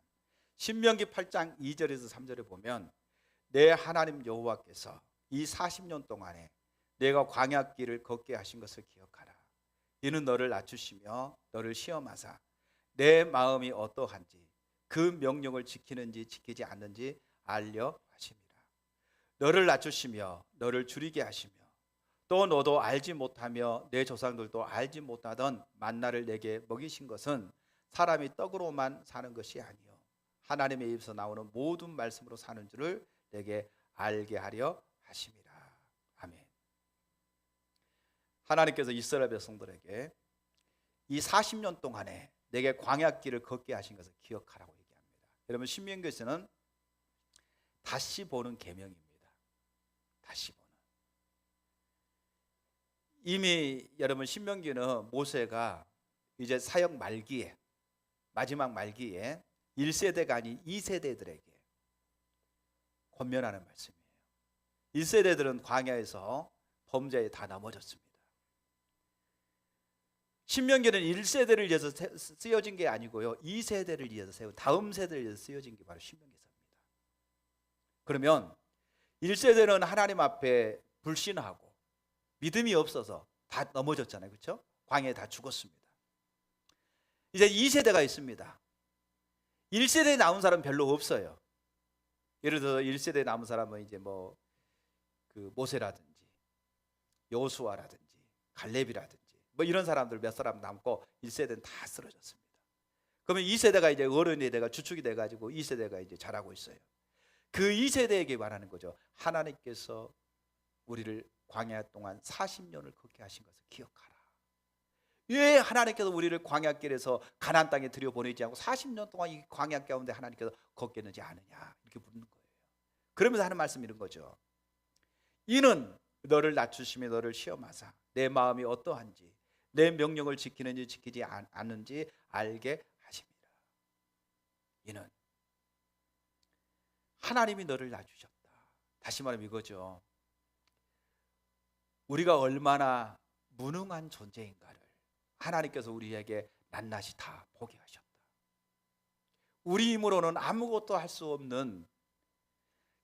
신명기 8장 2절에서 3절에 보면, 내 하나님 여호와께서 이 40년 동안에 내가 광야길을 걷게 하신 것을 기억하라. 이는 너를 낮추시며 너를 시험하사 내 마음이 어떠한지 그 명령을 지키는지 지키지 않는지 알려 하심이라. 너를 낮추시며 너를 줄이게 하시며 또 너도 알지 못하며 내 조상들도 알지 못하던 만나를 내게 먹이신 것은 사람이 떡으로만 사는 것이 아니요 하나님의 입에서 나오는 모든 말씀으로 사는 줄을 내게 알게 하려 하심이라. 아멘. 하나님께서 이스라엘 백성들에게 이 40년 동안에 내게 광야길을 걷게 하신 것을 기억하라고 얘기합니다. 여러분, 신명기에서는 다시 보는 계명입니다. 다시 보는. 이미 여러분, 신명기는 모세가 이제 사역 말기에, 마지막 말기에 1세대가 아닌 2세대들에게 권면하는 말씀이에요. 1세대들은 광야에서 범죄에 다 넘어졌습니다. 신명기는 1세대를 위해서 쓰여진 게 아니고요, 2세대를 위해서 세운, 다음 세대를 위해서 쓰여진 게 바로 신명기서입니다. 그러면 1세대는 하나님 앞에 불신하고 믿음이 없어서 다 넘어졌잖아요. 그렇죠? 광야에 다 죽었습니다. 이제 2세대가 있습니다. 1세대에 나온 사람은 별로 없어요. 예를 들어 1세대에 남은 사람은 이제 그 모세라든지 여호수아라든지 갈렙이라든지 이런 사람들 몇 사람 남고 1세대는 다 쓰러졌습니다. 그러면 2세대가 이제 어른이 돼가 주축이 돼 가지고 2세대가 이제 자라고 있어요. 그 2세대에게 말하는 거죠. 하나님께서 우리를 광야 동안 40년을 걷게 하신 것을 기억하라. 왜 하나님께서 우리를 광야길에서 가나안 땅에 들여보내지 않고 40년 동안 이 광야 가운데 하나님께서 걷겠는지 아느냐, 이렇게 묻는 거예요. 그러면서 하는 말씀이 이런 거죠. 이는 너를 낮추시며 너를 시험하사 내 마음이 어떠한지 내 명령을 지키는지 지키지 않는지 알게 하십니다. 이는 하나님이 너를 낮추셨다. 다시 말하면 이거죠. 우리가 얼마나 무능한 존재인가를 하나님께서 우리에게 낱낱이 다 보게 하셨다. 우리 힘으로는 아무것도 할 수 없는,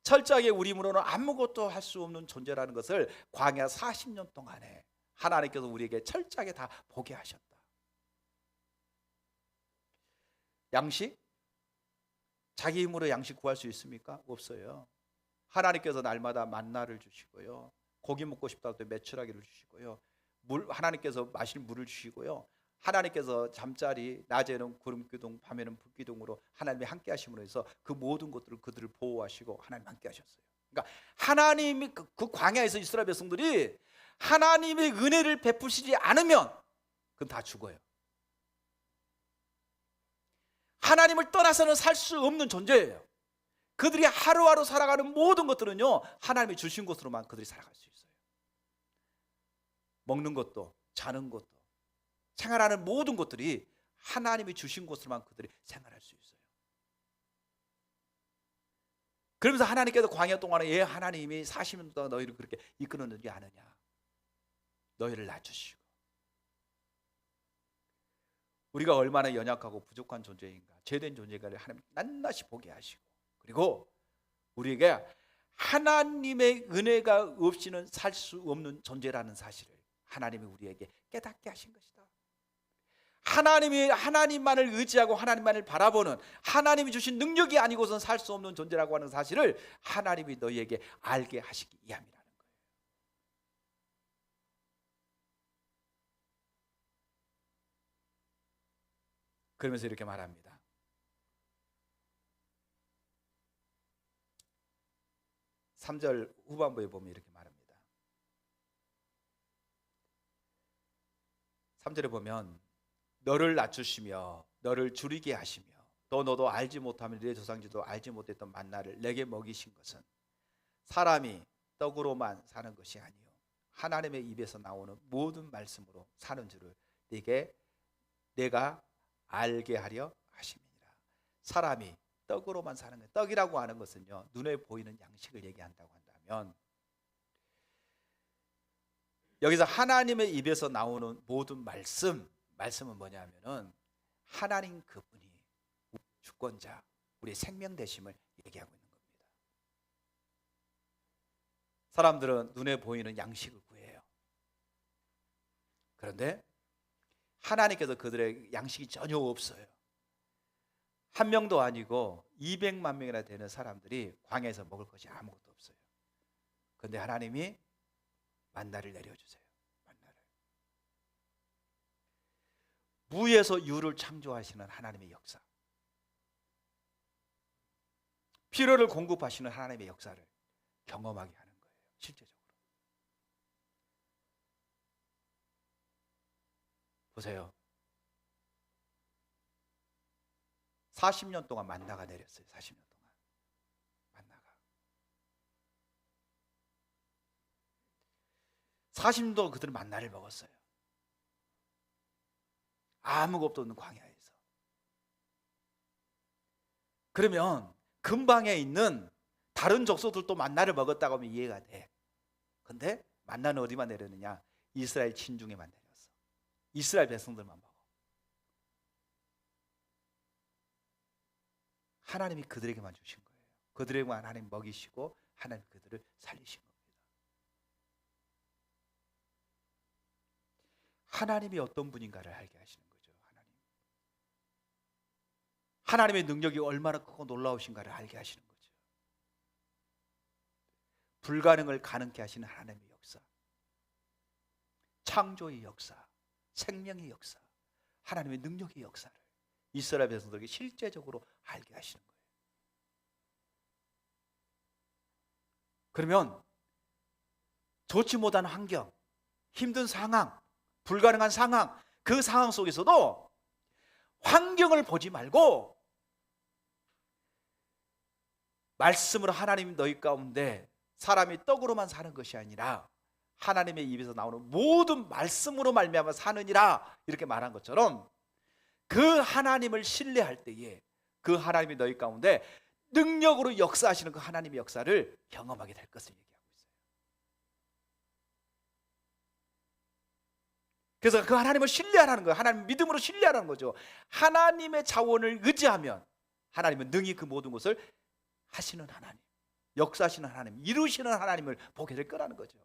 철저하게 우리 힘으로는 아무것도 할 수 없는 존재라는 것을 광야 40년 동안에 하나님께서 우리에게 철저하게 다 보게 하셨다. 양식? 자기 힘으로 양식 구할 수 있습니까? 없어요. 하나님께서 날마다 만나를 주시고요, 고기 먹고 싶다고 때 메추라기를 주시고요, 하나님께서 마실 물을 주시고요, 하나님께서 잠자리, 낮에는 구름기둥, 밤에는 불기둥으로 하나님이 함께 하심으로 해서 그 모든 것들을 그들을 보호하시고 하나님 함께 하셨어요. 그러니까 하나님이 그 광야에서 이스라엘 백성들이 하나님의 은혜를 베푸시지 않으면 그건 다 죽어요. 하나님을 떠나서는 살 수 없는 존재예요. 그들이 하루하루 살아가는 모든 것들은요, 하나님이 주신 것으로만 그들이 살아갈 수 있어요. 먹는 것도, 자는 것도, 생활하는 모든 것들이 하나님이 주신 것으로만 그들이 생활할 수 있어요. 그러면서 하나님께서 광야 동안에 예, 하나님이 40년 동안 너희를 그렇게 이끌었는지 아느냐, 너희를 낮추시고. 우리가 얼마나 연약하고 부족한 존재인가, 죄된 존재인가를 하나님 낱낱이 보게 하시고, 그리고 우리에게 하나님의 은혜가 없이는 살 수 없는 존재라는 사실을 하나님이 우리에게 깨닫게 하신 것이다. 하나님이 하나님만을 의지하고 하나님만을 바라보는, 하나님이 주신 능력이 아니고선 살 수 없는 존재라고 하는 사실을 하나님이 너희에게 알게 하시기 위함이라는 거예요. 그러면서 이렇게 말합니다. 3절 후반부에 보면 이렇게 말합니다. 3절에 보면 너를 낮추시며 너를 줄이게 하시며 또 너도 알지 못하면 네 조상들도 알지 못했던 만나를 내게 먹이신 것은 사람이 떡으로만 사는 것이 아니요 하나님의 입에서 나오는 모든 말씀으로 사는 줄을 내가 알게 하려 하심이니라. 사람이 떡으로만 사는 거예요. 떡이라고 하는 것은요, 눈에 보이는 양식을 얘기한다고 한다면, 여기서 하나님의 입에서 나오는 모든 말씀은 뭐냐면은 하나님 그분이 주권자, 우리의 생명 되심을 얘기하고 있는 겁니다. 사람들은 눈에 보이는 양식을 구해요. 그런데 하나님께서 그들의 양식이 전혀 없어요. 한 명도 아니고 200만 명이나 되는 사람들이 광야에서 먹을 것이 아무것도 없어요. 그런데 하나님이 만나를 내려주세요. 만나를. 무에서 유를 창조하시는 하나님의 역사, 필요를 공급하시는 하나님의 역사를 경험하게 하는 거예요. 실제적으로 보세요. 40년 동안 만나가 내렸어요. 40년 동안 만나가. 40년 동안 그들은 만나를 먹었어요. 아무것도 없는 광야에서. 그러면 근방에 있는 다른 족속들도 만나를 먹었다고 하면 이해가 돼. 근데 만나는 어디만 내렸느냐? 이스라엘 진중에만 내렸어. 이스라엘 백성들만 먹어. 하나님이 그들에게만 주신 거예요. 그들에게만 하나님 먹이시고 하나님 그들을 살리신 겁니다. 하나님이 어떤 분인가를 알게 하시는 거죠. 하나님의 능력이 얼마나 크고 놀라우신가를 알게 하시는 거죠. 불가능을 가능케 하시는 하나님의 역사, 창조의 역사, 생명의 역사, 하나님의 능력의 역사를 이스라엘 백성들에게 실제적으로 알게 하시는 거예요. 그러면 좋지 못한 환경, 힘든 상황, 불가능한 상황, 그 상황 속에서도 환경을 보지 말고 말씀으로 하나님 너희 가운데 사람이 떡으로만 사는 것이 아니라 하나님의 입에서 나오는 모든 말씀으로 말미암아 사느니라 이렇게 말한 것처럼 그 하나님을 신뢰할 때에 그 하나님이 너희 가운데 능력으로 역사하시는 그 하나님의 역사를 경험하게 될 것을 얘기하고 있어요. 그래서 그 하나님을 신뢰하라는 거예요. 하나님 믿음으로 신뢰하라는 거죠. 하나님의 자원을 의지하면 하나님은 능히 그 모든 것을 하시는 하나님, 역사하시는 하나님, 이루시는 하나님을 보게 될 거라는 거죠.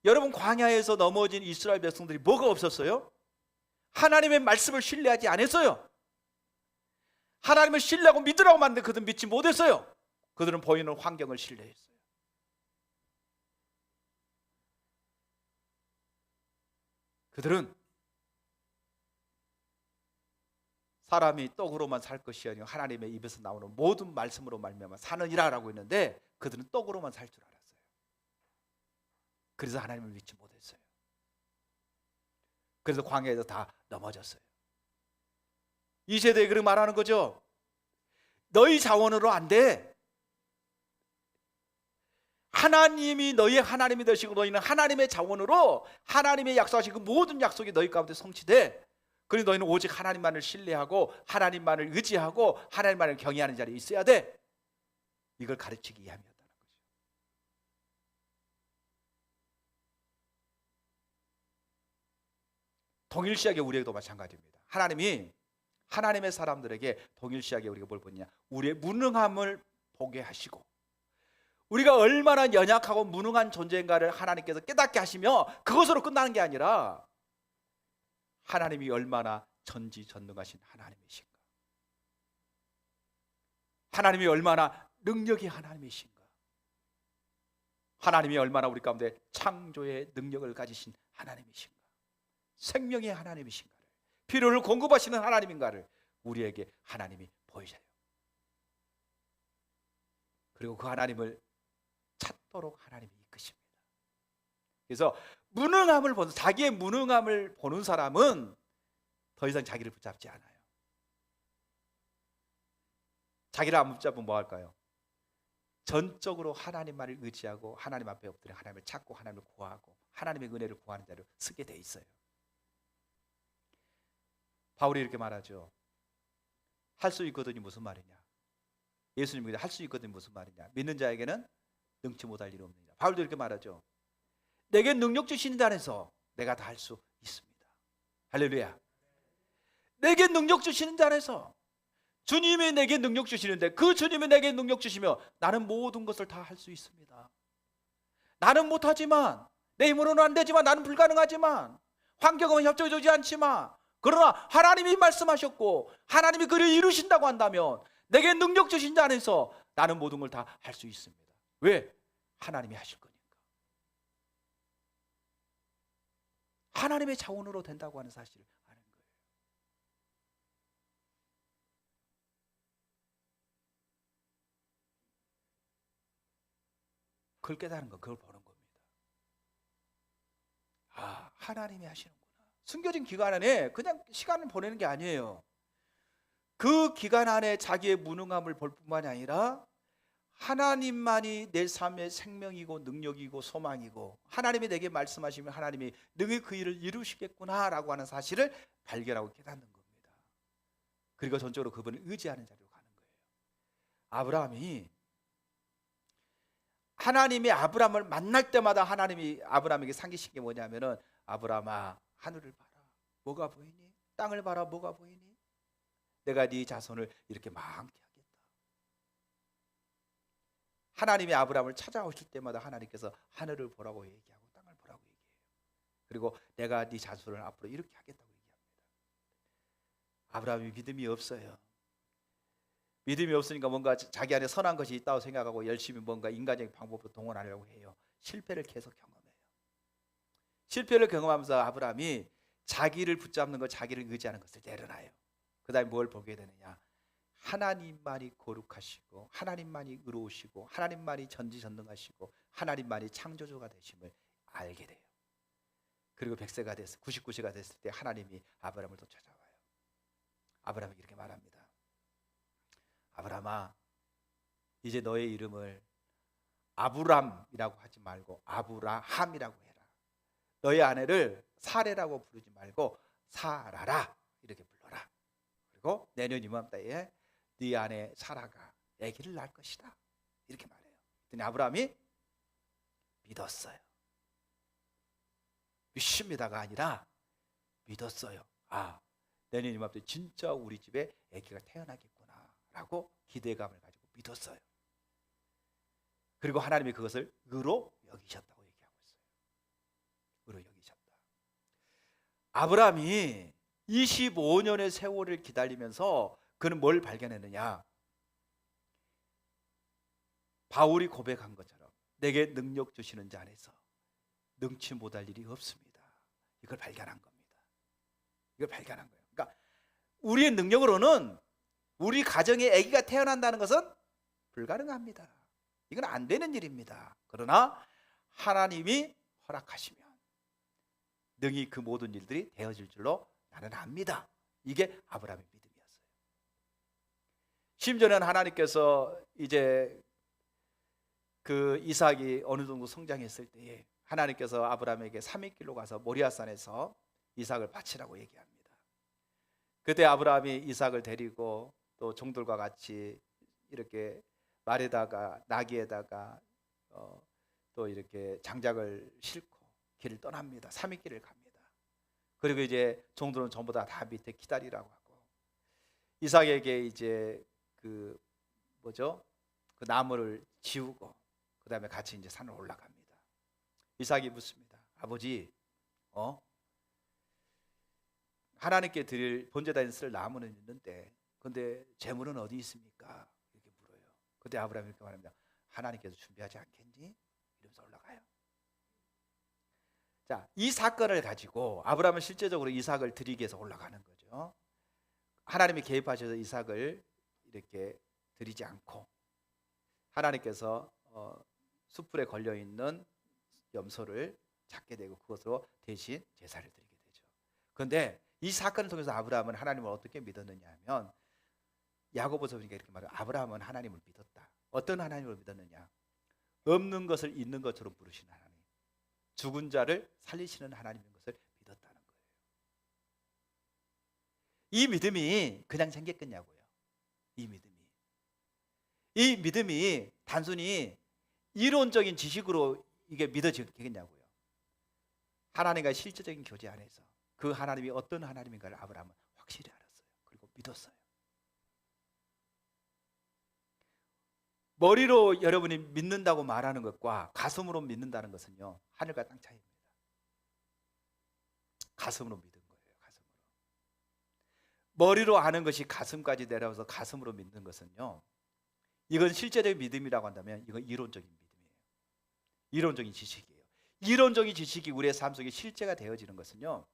여러분, 광야에서 넘어진 이스라엘 백성들이 뭐가 없었어요? 하나님의 말씀을 신뢰하지 않았어요. 하나님을 신뢰하고 믿으라고 만든 그들은 믿지 못했어요. 그들은 보이는 환경을 신뢰했어요. 그들은 사람이 떡으로만 살 것이 아니라 하나님의 입에서 나오는 모든 말씀으로 말미암아 사느니라라고 했는데 그들은 떡으로만 살 줄 알았어요. 그래서 하나님을 믿지 못했어요. 그래서 광야에서 다 넘어졌어요. 이 세대에 그렇게 말하는 거죠. 너희 자원으로 안 돼. 하나님이 너희의 하나님이 되시고 너희는 하나님의 자원으로 하나님의 약속하신 그 모든 약속이 너희 가운데 성취돼. 그리고 너희는 오직 하나님만을 신뢰하고 하나님만을 의지하고 하나님만을 경외하는 자리에 있어야 돼. 이걸 가르치기 위함이었다는 거죠. 동일시하게 우리에게도 마찬가지입니다. 하나님이 하나님의 사람들에게 동일시하게 우리가 뭘 보느냐, 우리의 무능함을 보게 하시고 우리가 얼마나 연약하고 무능한 존재인가를 하나님께서 깨닫게 하시며 그것으로 끝나는 게 아니라 하나님이 얼마나 전지전능하신 하나님이신가, 하나님이 얼마나 능력이 하나님이신가, 하나님이 얼마나 우리 가운데 창조의 능력을 가지신 하나님이신가, 생명의 하나님이신가를, 필요를 공급하시는 하나님인가를 우리에게 하나님이 보이셔요. 그리고 그 하나님을 찾도록 하나님이 이끄십니다. 그래서 무능함을 보는, 자기의 무능함을 보는 사람은 더 이상 자기를 붙잡지 않아요. 자기를 안 붙잡으면 뭐 할까요? 전적으로 하나님만을 의지하고 하나님 앞에 엎드려 하나님을 찾고 하나님을 구하고 하나님의 은혜를 구하는 자로 쓰게 돼 있어요. 바울이 이렇게 말하죠. 할 수 있거든이 무슨 말이냐? 예수님이 할 수 있거든이 무슨 말이냐? 믿는 자에게는 능치 못할 일이 없느니라. 바울도 이렇게 말하죠. 내게 능력 주시는 자에서 내가 다 할 수 있습니다. 할렐루야. 내게 능력 주시는 자에서 주님이 내게 능력 주시는데 그 주님이 내게 능력 주시며 나는 모든 것을 다 할 수 있습니다. 나는 못하지만, 내 힘으로는 안 되지만, 나는 불가능하지만, 환경은 협조해주지 않지만, 그러나 하나님이 말씀하셨고 하나님이 그를 이루신다고 한다면 내게 능력 주신 자 안에서 나는 모든 걸 다 할 수 있습니다. 왜? 하나님이 하실 거니까. 하나님의 자원으로 된다고 하는 사실을 아는 거예요. 그걸 깨달은 거, 그걸 보는 겁니다. 아, 하나님이 하시는구나. 숨겨진 기간 안에 그냥 시간을 보내는 게 아니에요. 그 기간 안에 자기의 무능함을 볼 뿐만이 아니라 하나님만이 내 삶의 생명이고 능력이고 소망이고 하나님이 내게 말씀하시면 하나님이 능히 그 일을 이루시겠구나라고 하는 사실을 발견하고 깨닫는 겁니다. 그리고 전적으로 그분을 의지하는 자리로 가는 거예요. 아브라함이 하나님이 아브라함을 만날 때마다 하나님이 아브라함에게 상기신 게 뭐냐면은 아브라함아, 하늘을 봐라. 뭐가 보이니? 땅을 봐라. 뭐가 보이니? 내가 네 자손을 이렇게 많게 하겠다. 하나님이 아브라함을 찾아오실 때마다 하나님께서 하늘을 보라고 얘기하고 땅을 보라고 얘기해요. 그리고 내가 네 자손을 앞으로 이렇게 하겠다고 얘기합니다. 아브라함이 믿음이 없어요. 믿음이 없으니까 뭔가 자기 안에 선한 것이 있다고 생각하고 열심히 뭔가 인간적인 방법으로 동원하려고 해요. 실패를 계속 경험해요. 실패를 경험하면서 아브라함이 자기를 붙잡는 것, 자기를 의지하는 것을 내려놔요. 그 다음에 뭘 보게 되느냐? 하나님만이 거룩하시고 하나님만이 의로우시고 하나님만이 전지전능하시고 하나님만이 창조주가 되심을 알게 돼요. 그리고 100세가 됐을 99세가 됐을 때 하나님이 아브라함을 또 찾아와요. 아브라함이 이렇게 말합니다. 아브라함아, 이제 너의 이름을 아브람이라고 하지 말고 아브라함이라고 해라. 너의 아내를 사레라고 부르지 말고 사라라 이렇게 불러라. 그리고 내년 이맘때에 네 아내 사라가 아기를 낳을 것이다 이렇게 말해요. 그랬더니 아브라함이 믿었어요. 믿습니다가 아니라 믿었어요. 아, 내년 이맘때 진짜 우리 집에 아기가 태어나겠구나 라고 기대감을 가지고 믿었어요. 그리고 하나님이 그것을 의로 여기셨다고 얘기하고 있어요. 의로 여기셨다. 아브라함이 25년의 세월을 기다리면서 그는 뭘 발견했느냐? 바울이 고백한 것처럼 내게 능력 주시는 자 안에서 능치 못할 일이 없습니다. 이걸 발견한 겁니다. 이걸 발견한 거예요. 그러니까 우리의 능력으로는 우리 가정에 아기가 태어난다는 것은 불가능합니다. 이건 안 되는 일입니다. 그러나 하나님이 허락하시면 능히 그 모든 일들이 되어질 줄로 나는 압니다. 이게 아브라함의 믿음이었어요. 심지어는 하나님께서 이제 그 이삭이 어느 정도 성장했을 때에 하나님께서 아브라함에게 3일길로 가서 모리아산에서 이삭을 바치라고 얘기합니다. 그때 아브라함이 이삭을 데리고 또 종들과 같이 이렇게 말에다가 나귀에다가 또 이렇게 장작을 싣고 길을 떠납니다. 3일길을 갑니다. 그리고 이제 종들은 전부 다 밑에 기다리라고 하고 이삭에게 이제 그 나무를 지우고 그 다음에 같이 이제 산을 올라갑니다. 이삭이 묻습니다. 아버지, 하나님께 드릴 번제단에 쓸 나무는 있는데, 근데 재물은 어디 있습니까? 이렇게 물어요. 그때 아브라함이 이렇게 말합니다. 하나님께서 준비하지 않겠니? 이러면서 올라가요. 자, 이 사건을 가지고 아브라함은 실제적으로 이삭을 드리기 위해서 올라가는 거죠. 하나님이 개입하셔서 이삭을 이렇게 드리지 않고 하나님께서 숯불에 걸려 있는 염소를 잡게 되고 그것으로 대신 제사를 드리게 되죠. 그런데 이 사건을 통해서 아브라함은 하나님을 어떻게 믿었느냐 하면 야고보서 보니까 이렇게 말해요. 아브라함은 하나님을 믿었다. 어떤 하나님을 믿었느냐? 없는 것을 있는 것처럼 부르시는 하나님, 죽은 자를 살리시는 하나님인 것을 믿었다는 거예요. 이 믿음이 그냥 생겼겠냐고요. 이 믿음이 단순히 이론적인 지식으로 이게 믿어지겠냐고요. 하나님과의 실제적인 교제 안에서 그 하나님이 어떤 하나님인가를 아브라함은 확실히 알았어요. 그리고 믿었어요. 머리로 여러분이 믿는다고 말하는 것과 가슴으로 믿는다는 것은요, 하늘과 땅 차이입니다. 가슴으로 믿은 거예요. 가슴으로. 머리로 아는 것이 가슴까지 내려와서 가슴으로 믿는 것은요, 이건 실제적인 믿음이라고 한다면 이건 이론적인 믿음이에요. 이론적인 지식이에요. 이론적인 지식이 우리의 삶 속에 실제가 되어지는 것은요,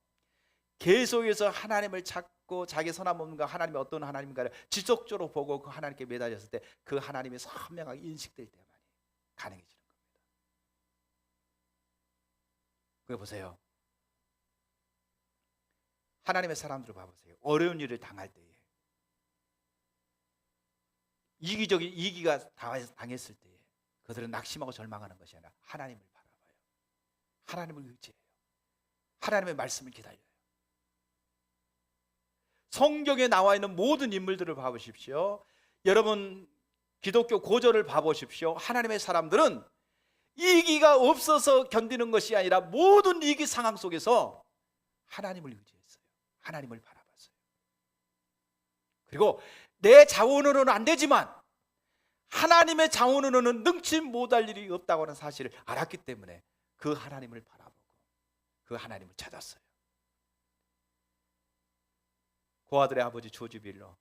계속해서 하나님을 찾고 자기 선한 몸과 하나님이 어떤 하나님인가를 지속적으로 보고 그 하나님께 매달렸을 때 그 하나님이 선명하게 인식될 때만이 가능해지는 겁니다. 그래 보세요. 하나님의 사람들을 봐보세요. 어려운 일을 당할 때에 이기가 당했을 때에 그들은 낙심하고 절망하는 것이 아니라 하나님을 바라봐요. 하나님을 의지해요. 하나님의 말씀을 기다려요. 성경에 나와 있는 모든 인물들을 봐보십시오. 여러분 기독교 고전을 봐보십시오. 하나님의 사람들은 이기가 없어서 견디는 것이 아니라 모든 위기 상황 속에서 하나님을 의지했어요. 하나님을 바라봤어요. 그리고 내 자원으로는 안 되지만 하나님의 자원으로는 능치 못할 일이 없다고 하는 사실을 알았기 때문에 그 하나님을 바라보고 그 하나님을 찾았어요. 고아들의 아버지 조지 빌러,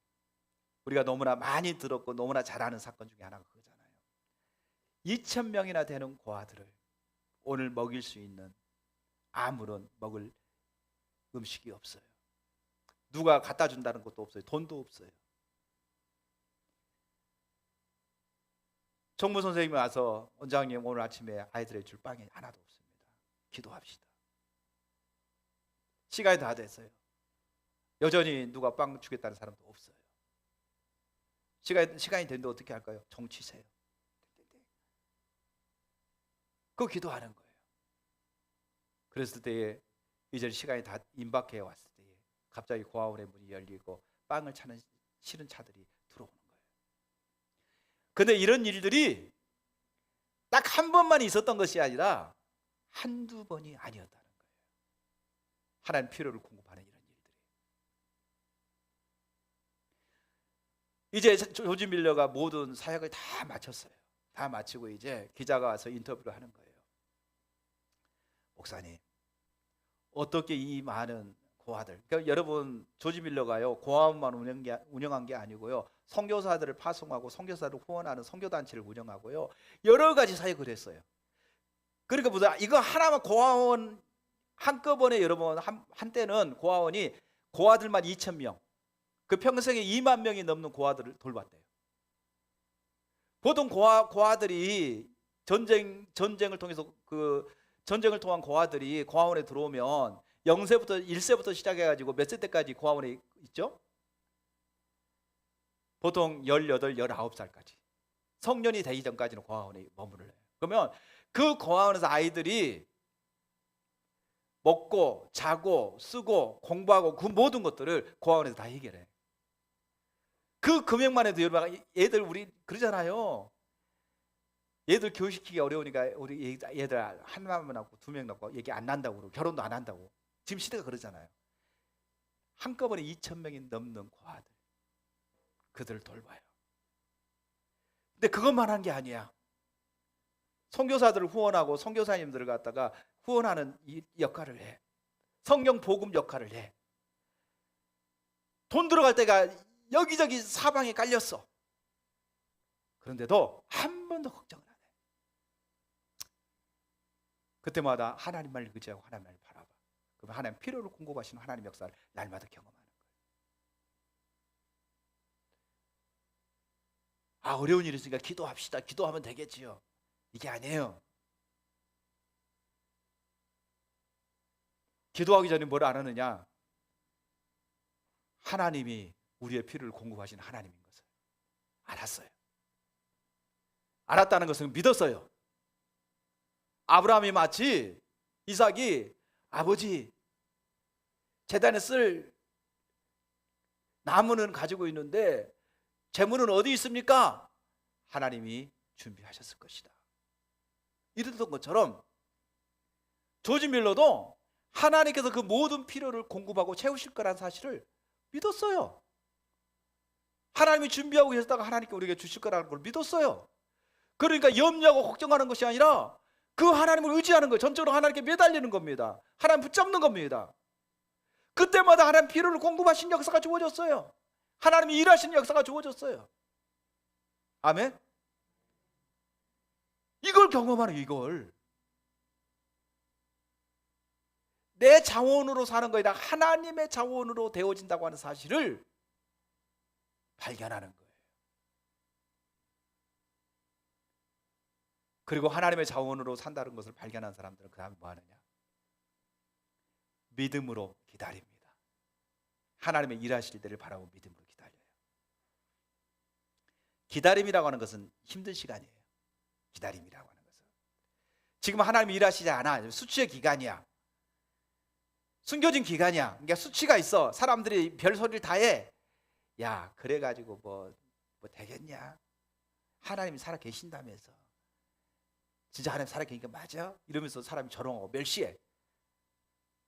우리가 너무나 많이 들었고 너무나 잘 아는 사건 중에 하나가 그거잖아요. 2,000명이나 되는 고아들을 오늘 먹일 수 있는 아무런 먹을 음식이 없어요. 누가 갖다 준다는 것도 없어요. 돈도 없어요. 총무 선생님이 와서 원장님 오늘 아침에 아이들의 줄 빵이 하나도 없습니다. 기도합시다. 시간이 다 됐어요. 여전히 누가 빵 주겠다는 사람도 없어요. 시간이 됐는데 어떻게 할까요? 종치세요. 그 기도하는 거예요. 그랬을 때에 이제 시간이 다 임박해 왔을 때에 갑자기 고아원의 문이 열리고 빵을 차는 실은 차들이 들어오는 거예요. 근데 이런 일들이 딱 한 번만 있었던 것이 아니라 한두 번이 아니었다는 거예요. 하나님 필요를 공급하는 이런 일들이. 이제 조지 밀러가 모든 사역을 다 마쳤어요. 다 마치고 이제 기자가 와서 인터뷰를 하는 거예요. 목사님, 어떻게 이 많은 고아들, 그러니까 여러분 조지 밀러가요 고아원만 운영한 게 아니고요, 선교사들을 파송하고 선교사를 후원하는 선교단체를 운영하고요, 여러 가지 사역을 했어요. 그러니까 뭐다, 이거 하나만 고아원 한꺼번에 여러분 한때는 고아원이 고아들만 2,000명, 그 평생에 2만 명이 넘는 고아들을 돌봤대요. 보통 고아들이 전쟁을 통해서 전쟁을 통한 고아들이 고아원에 들어오면 0세부터 1세부터 시작해가지고 몇 세 때까지 고아원에 있죠? 보통 18, 19살까지 성년이 되기 전까지는 고아원에 머무르요. 그러면 그 고아원에서 아이들이 먹고 자고 쓰고 공부하고 그 모든 것들을 고아원에서 다 해결해. 그 금액만 해도 여러분, 애들 우리 그러잖아요. 얘들 교육시키기 어려우니까 우리 얘들 한 명 낳고 2명 낳고 얘기 안 난다고 그러고 결혼도 안 한다고. 지금 시대가 그러잖아요. 한꺼번에 2,000명이 넘는 고아들, 그들을 돌봐요. 근데 그것만 한 게 아니야. 선교사들을 후원하고 선교사님들을 갖다가 후원하는 이 역할을 해. 성경 복음 역할을 해. 돈 들어갈 때가 여기저기 사방에 깔렸어. 그런데도 한 번도 걱정을 안 해. 그때마다 하나님만 의지하고 하나님을 바라봐. 그럼 하나님 필요를 공급하시는 하나님 역사를 날마다 경험하는 거예요. 아, 어려운 일이 있으니까 기도합시다. 기도하면 되겠지요. 이게 아니에요. 기도하기 전에 뭘 안 하느냐? 하나님이 우리의 필요를 공급하시는 하나님인 것을 알았어요. 알았다는 것은 믿었어요. 아브라함이 마치 이삭이 아버지, 제단에 쓸 나무는 가지고 있는데 재물은 어디 있습니까? 하나님이 준비하셨을 것이다. 이랬던 것처럼 조지 밀러도 하나님께서 그 모든 필요를 공급하고 채우실 거라는 사실을 믿었어요. 하나님이 준비하고 계셨다가 하나님께 우리에게 주실 거라는 걸 믿었어요. 그러니까 염려하고 걱정하는 것이 아니라 그 하나님을 의지하는 거예요. 전적으로 하나님께 매달리는 겁니다. 하나님 붙잡는 겁니다. 그때마다 하나님 필요를 공급하신 역사가 주어졌어요. 하나님이 일하시는 역사가 주어졌어요. 아멘. 이걸 경험하는, 이걸 내 자원으로 사는 거에다 하나님의 자원으로 되어진다고 하는 사실을 발견하는 거예요. 그리고 하나님의 자원으로 산다는 것을 발견한 사람들은 그 다음에 뭐 하느냐? 믿음으로 기다립니다. 하나님의 일하실 때를 바라고 믿음으로 기다려요. 기다림이라고 하는 것은 힘든 시간이에요. 기다림이라고 하는 것은 지금 하나님이 일하시지 않아. 수치의 기간이야. 숨겨진 기간이야. 그러니까 수치가 있어. 사람들이 별소리를 다 해. 야, 그래가지고 뭐 되겠냐? 하나님이 살아 계신다면서. 진짜 하나님 살아 계니까 맞아? 이러면서 사람이 조롱하고 멸시해.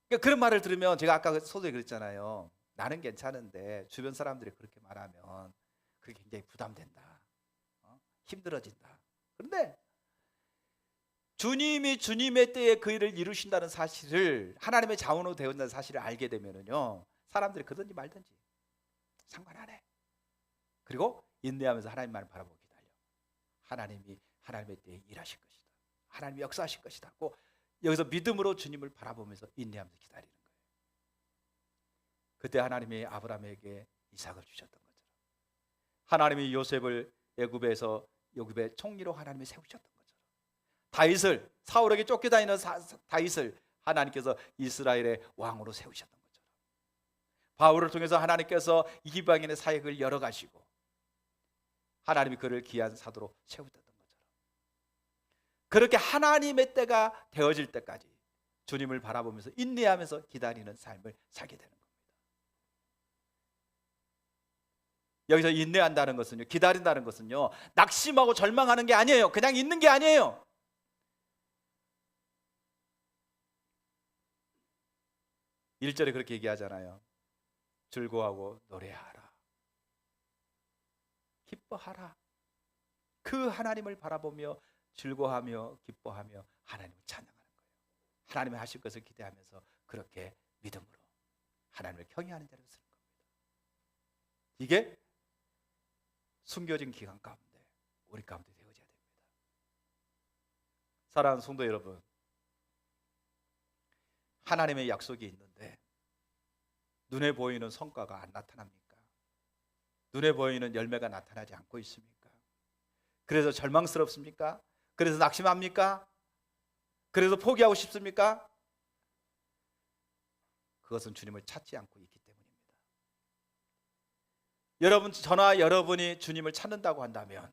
그러니까 그런 말을 들으면, 제가 아까 소설에 그랬잖아요. 나는 괜찮은데 주변 사람들이 그렇게 말하면 그게 굉장히 부담된다. 힘들어진다. 그런데 주님이 주님의 때에 그 일을 이루신다는 사실을, 하나님의 자원으로 되었다는 사실을 알게 되면은요, 사람들이 그러든지 말든지 상관 안 해. 그리고 인내하면서 하나님만을 바라보고 기다려. 하나님이 하나님의 때에 일하실 것이다. 하나님이 역사하실 것이다. 꼭 여기서 믿음으로 주님을 바라보면서 인내하면서 기다리는 거예요. 그때 하나님이 아브라함에게 이삭을 주셨던 것처럼, 하나님이 요셉을 애굽의 총리로 하나님이 세우셨던 것처럼, 다윗을, 사울에게 쫓겨다니는 다윗을 하나님께서 이스라엘의 왕으로 세우셨던 것처럼, 바울을 통해서 하나님께서 이방인의 사역을 열어가시고 하나님이 그를 귀한 사도로 세우셨던 것처럼, 그렇게 하나님의 때가 되어질 때까지 주님을 바라보면서 인내하면서 기다리는 삶을 살게 되는 겁니다. 여기서 인내한다는 것은요, 기다린다는 것은요, 낙심하고 절망하는 게 아니에요. 그냥 있는 게 아니에요. 일절에 그렇게 얘기하잖아요. 즐거워하고 노래하라, 기뻐하라. 그 하나님을 바라보며 즐거워하며 기뻐하며 하나님을 찬양하는 거예요. 하나님이 하실 것을 기대하면서 그렇게 믿음으로 하나님을 경외하는 자를 쓰는 겁니다. 이게 숨겨진 기간 가운데 우리 가운데 되어져야 됩니다. 사랑하는 성도 여러분, 하나님의 약속이 있는데 눈에 보이는 성과가 안 나타납니까? 눈에 보이는 열매가 나타나지 않고 있습니까? 그래서 절망스럽습니까? 그래서 낙심합니까? 그래서 포기하고 싶습니까? 그것은 주님을 찾지 않고 있기 때문입니다. 여러분, 저나 여러분이 주님을 찾는다고 한다면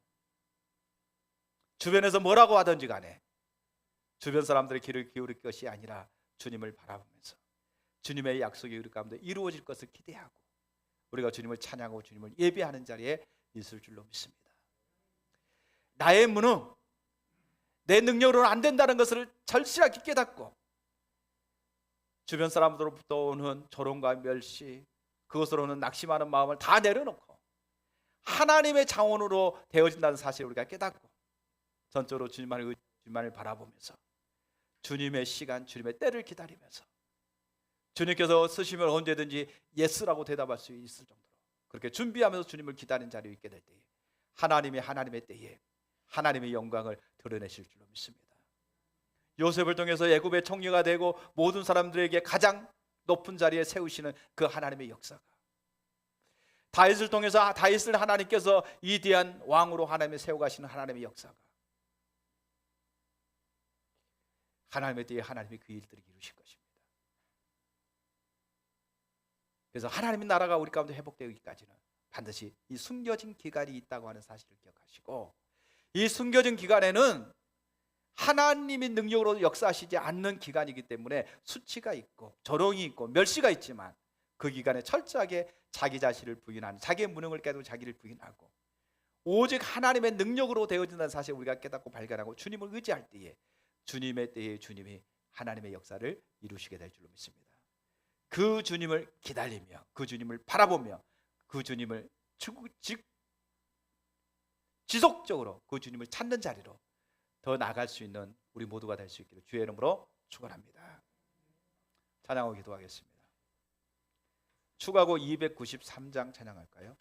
주변에서 뭐라고 하든지 간에 주변 사람들의 귀를 기울일 것이 아니라 주님을 바라보면서 주님의 약속이 우리 가운데 이루어질 것을 기대하고 우리가 주님을 찬양하고 주님을 예배하는 자리에 있을 줄로 믿습니다. 나의 무능, 내 능력으로는 안 된다는 것을 절실하게 깨닫고 주변 사람들로부터 오는 조롱과 멸시, 그것으로 오는 낙심하는 마음을 다 내려놓고 하나님의 자원으로 되어진다는 사실을 우리가 깨닫고 전적으로 주님만을 바라보면서 주님의 시간, 주님의 때를 기다리면서 주님께서 쓰시면 언제든지 예스라고 대답할 수 있을 정도로 그렇게 준비하면서 주님을 기다리는 자리에 있게 될 때에 하나님의 때에 하나님의 영광을 드러내실 줄로 믿습니다. 요셉을 통해서 애굽의 총리가 되고 모든 사람들에게 가장 높은 자리에 세우시는 그 하나님의 역사가, 다윗을 통해서 다윗을 하나님께서 위대한 왕으로 하나님이 세워가시는 하나님의 역사가, 하나님의 때에 하나님이 그 일들을 이루실 것입니다. 그래서 하나님의 나라가 우리 가운데 회복되기까지는 반드시 이 숨겨진 기간이 있다고 하는 사실을 기억하시고, 이 숨겨진 기간에는 하나님의 능력으로 역사하시지 않는 기간이기 때문에 수치가 있고 조롱이 있고 멸시가 있지만 그 기간에 철저하게 자기 자신을 부인하는, 자기의 무능을 깨닫고 자기를 부인하고 오직 하나님의 능력으로 되어진다는 사실을 우리가 깨닫고 발견하고 주님을 의지할 때에 주님의 때에 주님이 하나님의 역사를 이루시게 될 줄로 믿습니다. 그 주님을 기다리며 그 주님을 바라보며 그 주님을 지속적으로 그 주님을 찾는 자리로 더 나아갈 수 있는 우리 모두가 될 수 있기를 주의 이름으로 축원합니다. 찬양하고 기도하겠습니다. 추가곡 293장 찬양할까요?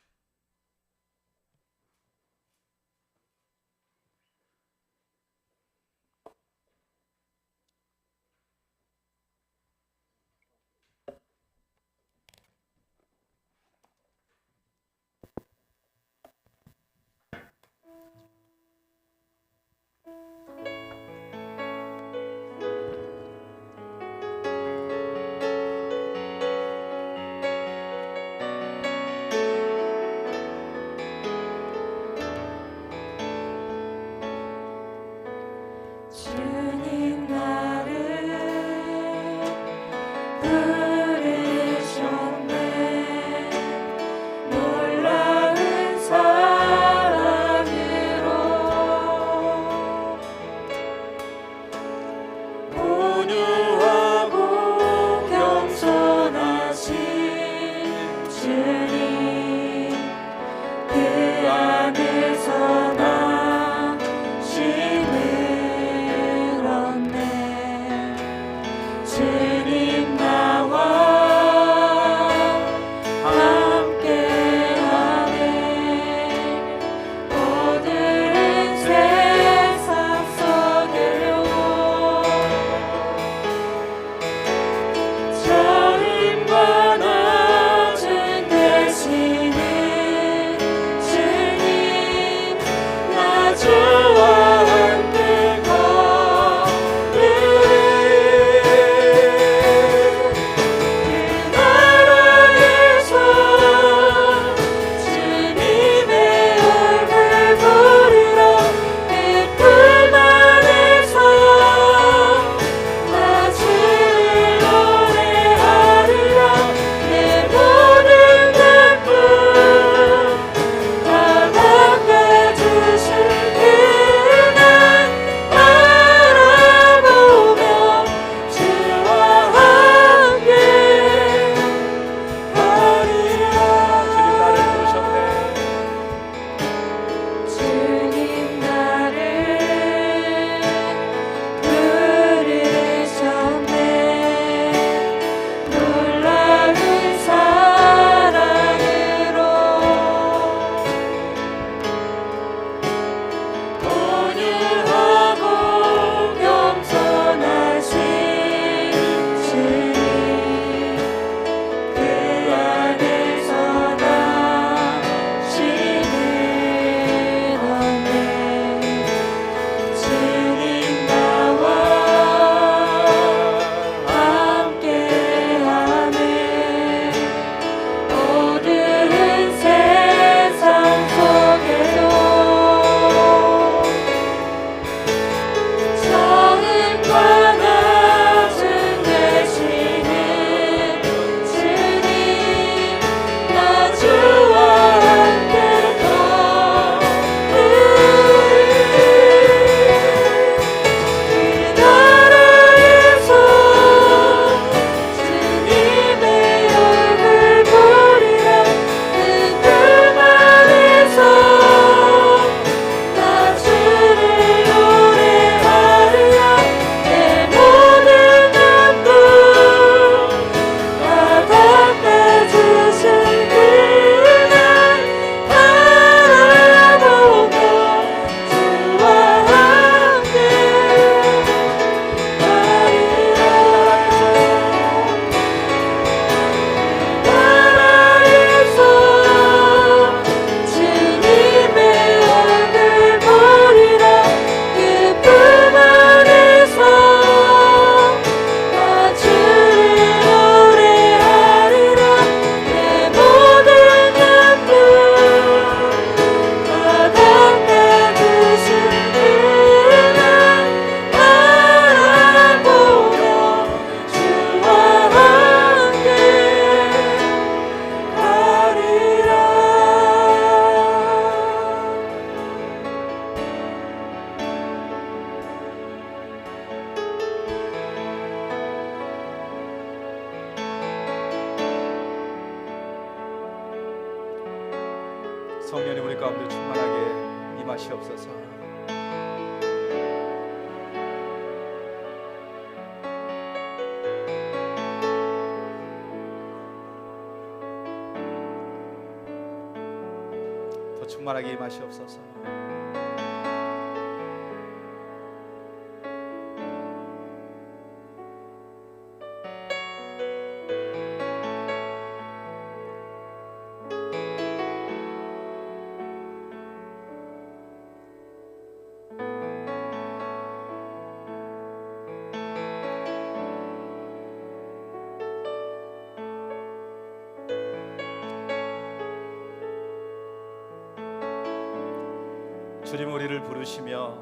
충만하게 임하시옵소서. 더 충만하게 임하시옵소서. 주님, 우리를 부르시며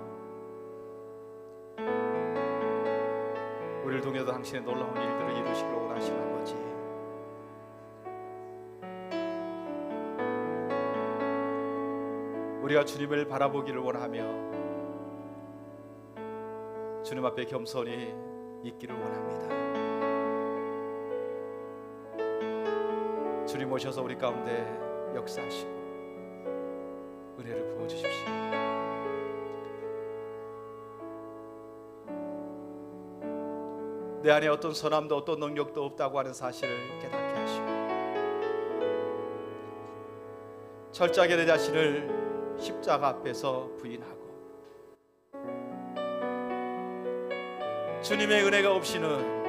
우리를 통해서 당신의 놀라운 일들을 이루시기를 원하시는 아버지, 우리가 주님을 바라보기를 원하며 주님 앞에 겸손히 있기를 원합니다. 주님 오셔서 우리 가운데 역사하시고 은혜를 부어주십시오. 내 안에 어떤 선함도 어떤 능력도 없다고 하는 사실을 깨닫게 하시고 철저하게 내 자신을 십자가 앞에서 부인하고 주님의 은혜가 없이는,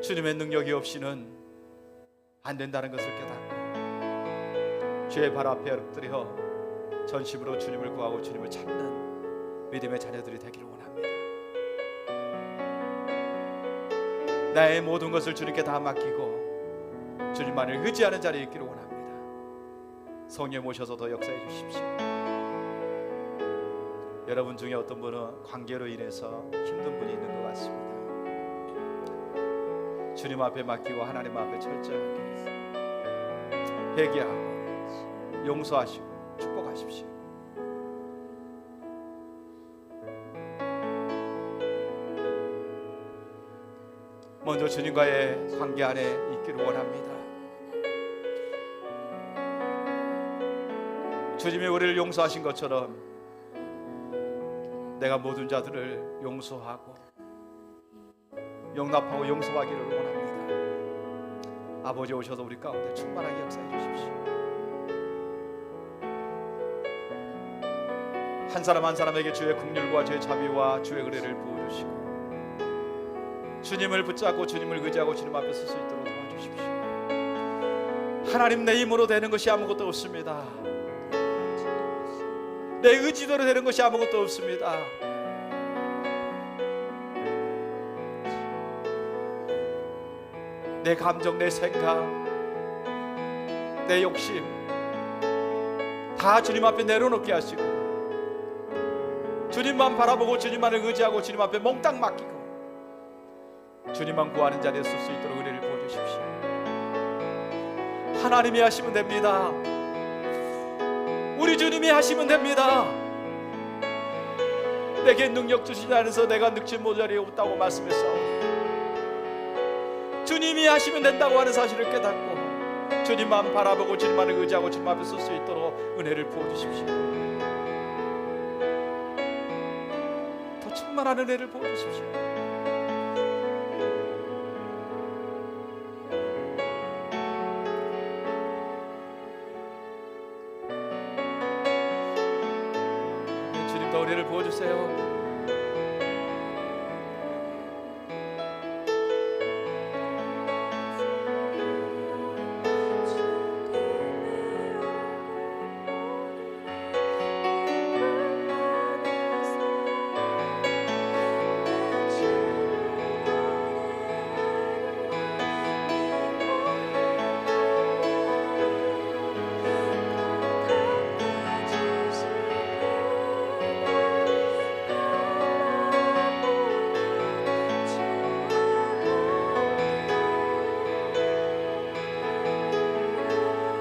주님의 능력이 없이는 안 된다는 것을 깨닫고 주의 발 앞에 엎드려 전심으로 주님을 구하고 주님을 찾는 믿음의 자녀들이 되기를 원합니다. 나의 모든 것을 주님께 다 맡기고 주님만을 의지하는 자리에 있기를 원합니다. 성령 모셔서 더 역사해 주십시오. 여러분 중에 어떤 분은 관계로 인해서 힘든 분이 있는 것 같습니다. 주님 앞에 맡기고 하나님 앞에 철저하게 회개하고 용서하시고 축복하십시오. 먼저 주님과의 관계 안에 있기를 원합니다. 주님이 우리를 용서하신 것처럼 내가 모든 자들을 용서하고 용납하고 용서하기를 원합니다. 아버지 오셔서 우리 가운데 충만하게 역사해 주십시오. 한 사람 한 사람에게 주의 긍휼과 주의 자비와 주의 은혜를 부어주시고 주님을 붙잡고 주님을 의지하고 주님 앞에 설 수 있도록 도와주십시오. 하나님, 내 힘으로 되는 것이 아무것도 없습니다. 내 의지대로 되는 것이 아무것도 없습니다. 내 감정, 내 생각, 내 욕심 다 주님 앞에 내려놓게 하시고 주님만 바라보고 주님만을 의지하고 주님 앞에 몽땅 맡기고 주님만 구하는 자리에 설 수 있도록 은혜를 부어주십시오. 하나님이 하시면 됩니다. 우리 주님이 하시면 됩니다. 내게 능력 주시지 않아서 내가 늙지 못하리 없다고 말씀했사오니 주님이 하시면 된다고 하는 사실을 깨닫고 주님만 바라보고 주님만을 의지하고 주님 앞에 설 수 있도록 은혜를 부어주십시오. 더 충만한 은혜를 부어주십시오. 주님, 더 은혜를 부어주세요.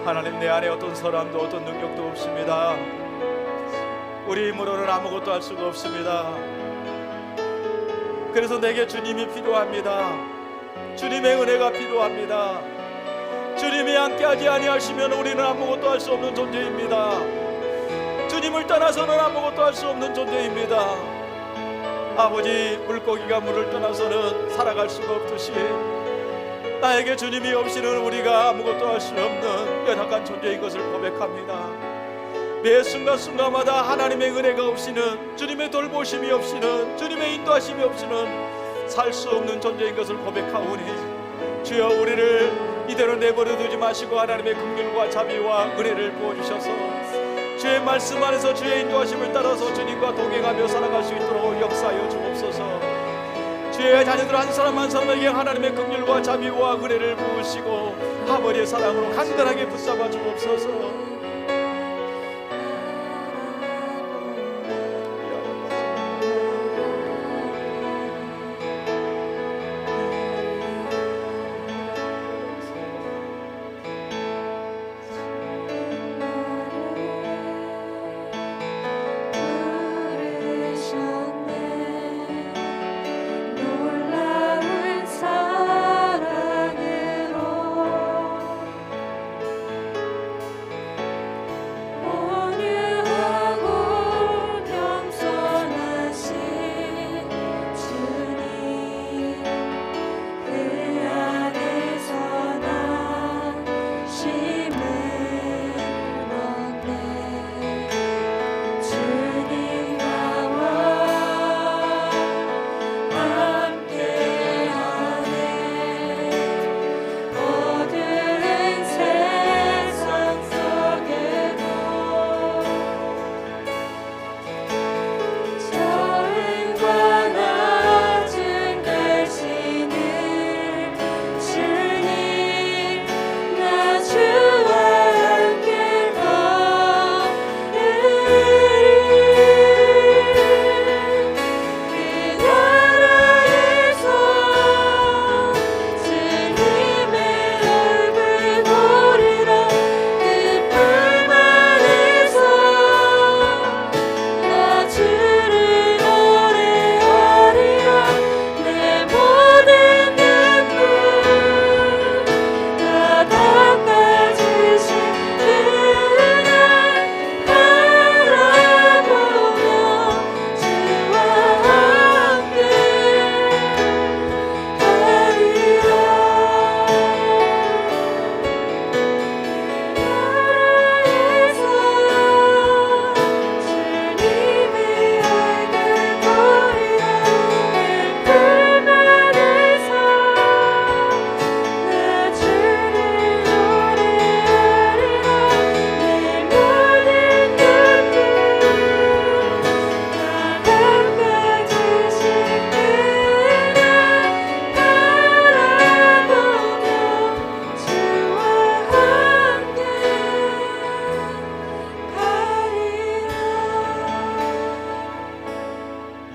하나님, 내 안에 어떤 사람도 어떤 능력도 없습니다. 우리 힘으로는 아무것도 할 수가 없습니다. 그래서 내게 주님이 필요합니다. 주님의 은혜가 필요합니다. 주님이 함께하지 아니하시면 우리는 아무것도 할 수 없는 존재입니다. 주님을 떠나서는 아무것도 할 수 없는 존재입니다. 아버지, 물고기가 물을 떠나서는 살아갈 수가 없듯이 나에게 주님이 없이는 우리가 아무것도 할 수 없는 연약한 존재인 것을 고백합니다. 매 순간순간마다 하나님의 은혜가 없이는, 주님의 돌보심이 없이는, 주님의 인도하심이 없이는 살 수 없는 존재인 것을 고백하오니 주여, 우리를 이대로 내버려 두지 마시고 하나님의 긍휼과 자비와 은혜를 부어주셔서 주의 말씀 안에서 주의 인도하심을 따라서 주님과 동행하며 살아갈 수 있도록 역사하여 주옵소서. 주의 자녀들 한 사람 한 사람에게 하나님의 긍휼과 자비와 은혜를 부으시고 아버지의 사랑으로 간단하게 붙잡아 주옵소서.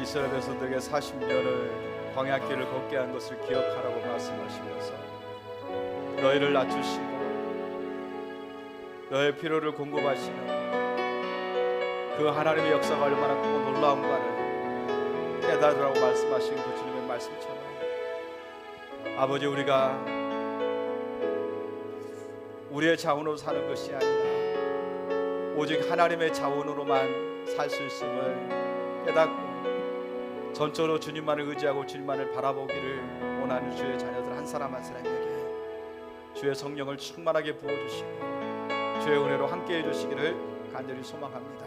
이스라엘 백성들에게 40년을 광야길을 걷게 한 것을 기억하라고 말씀하시면서 너희를 낮추시고 너의 필요를 공급하시는 그 하나님의 역사가 얼마나 크고 놀라운가를 깨달으라고 말씀하신 그 주님의 말씀처럼 아버지, 우리가 우리의 자원으로 사는 것이 아니라 오직 하나님의 자원으로만 살 수 있음을 깨닫고 전적으로 주님만을 의지하고 주님만을 바라보기를 원하는 주의 자녀들 한 사람 한 사람에게 주의 성령을 충만하게 부어주시고 주의 은혜로 함께해 주시기를 간절히 소망합니다.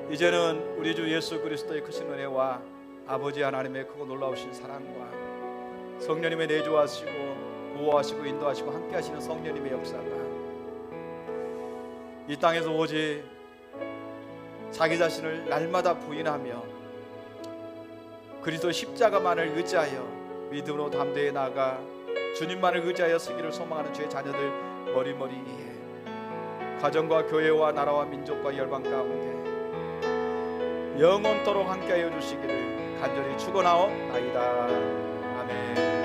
이제는 우리 주 예수 그리스도의 크신 은혜와 아버지 하나님의 크고 놀라우신 사랑과 성령님의 내주하시고 보호하시고 인도하시고 함께하시는 성령님의 역사가 이 땅에서 오직 자기 자신을 날마다 부인하며 그리스도 십자가만을 의지하여 믿음으로 담대히 나아가 주님만을 의지하여 서기를 소망하는 주의 자녀들 머리머리 위에 가정과 교회와 나라와 민족과 열방 가운데 영원토록 함께하여 주시기를 간절히 축원하옵나이다. 아멘.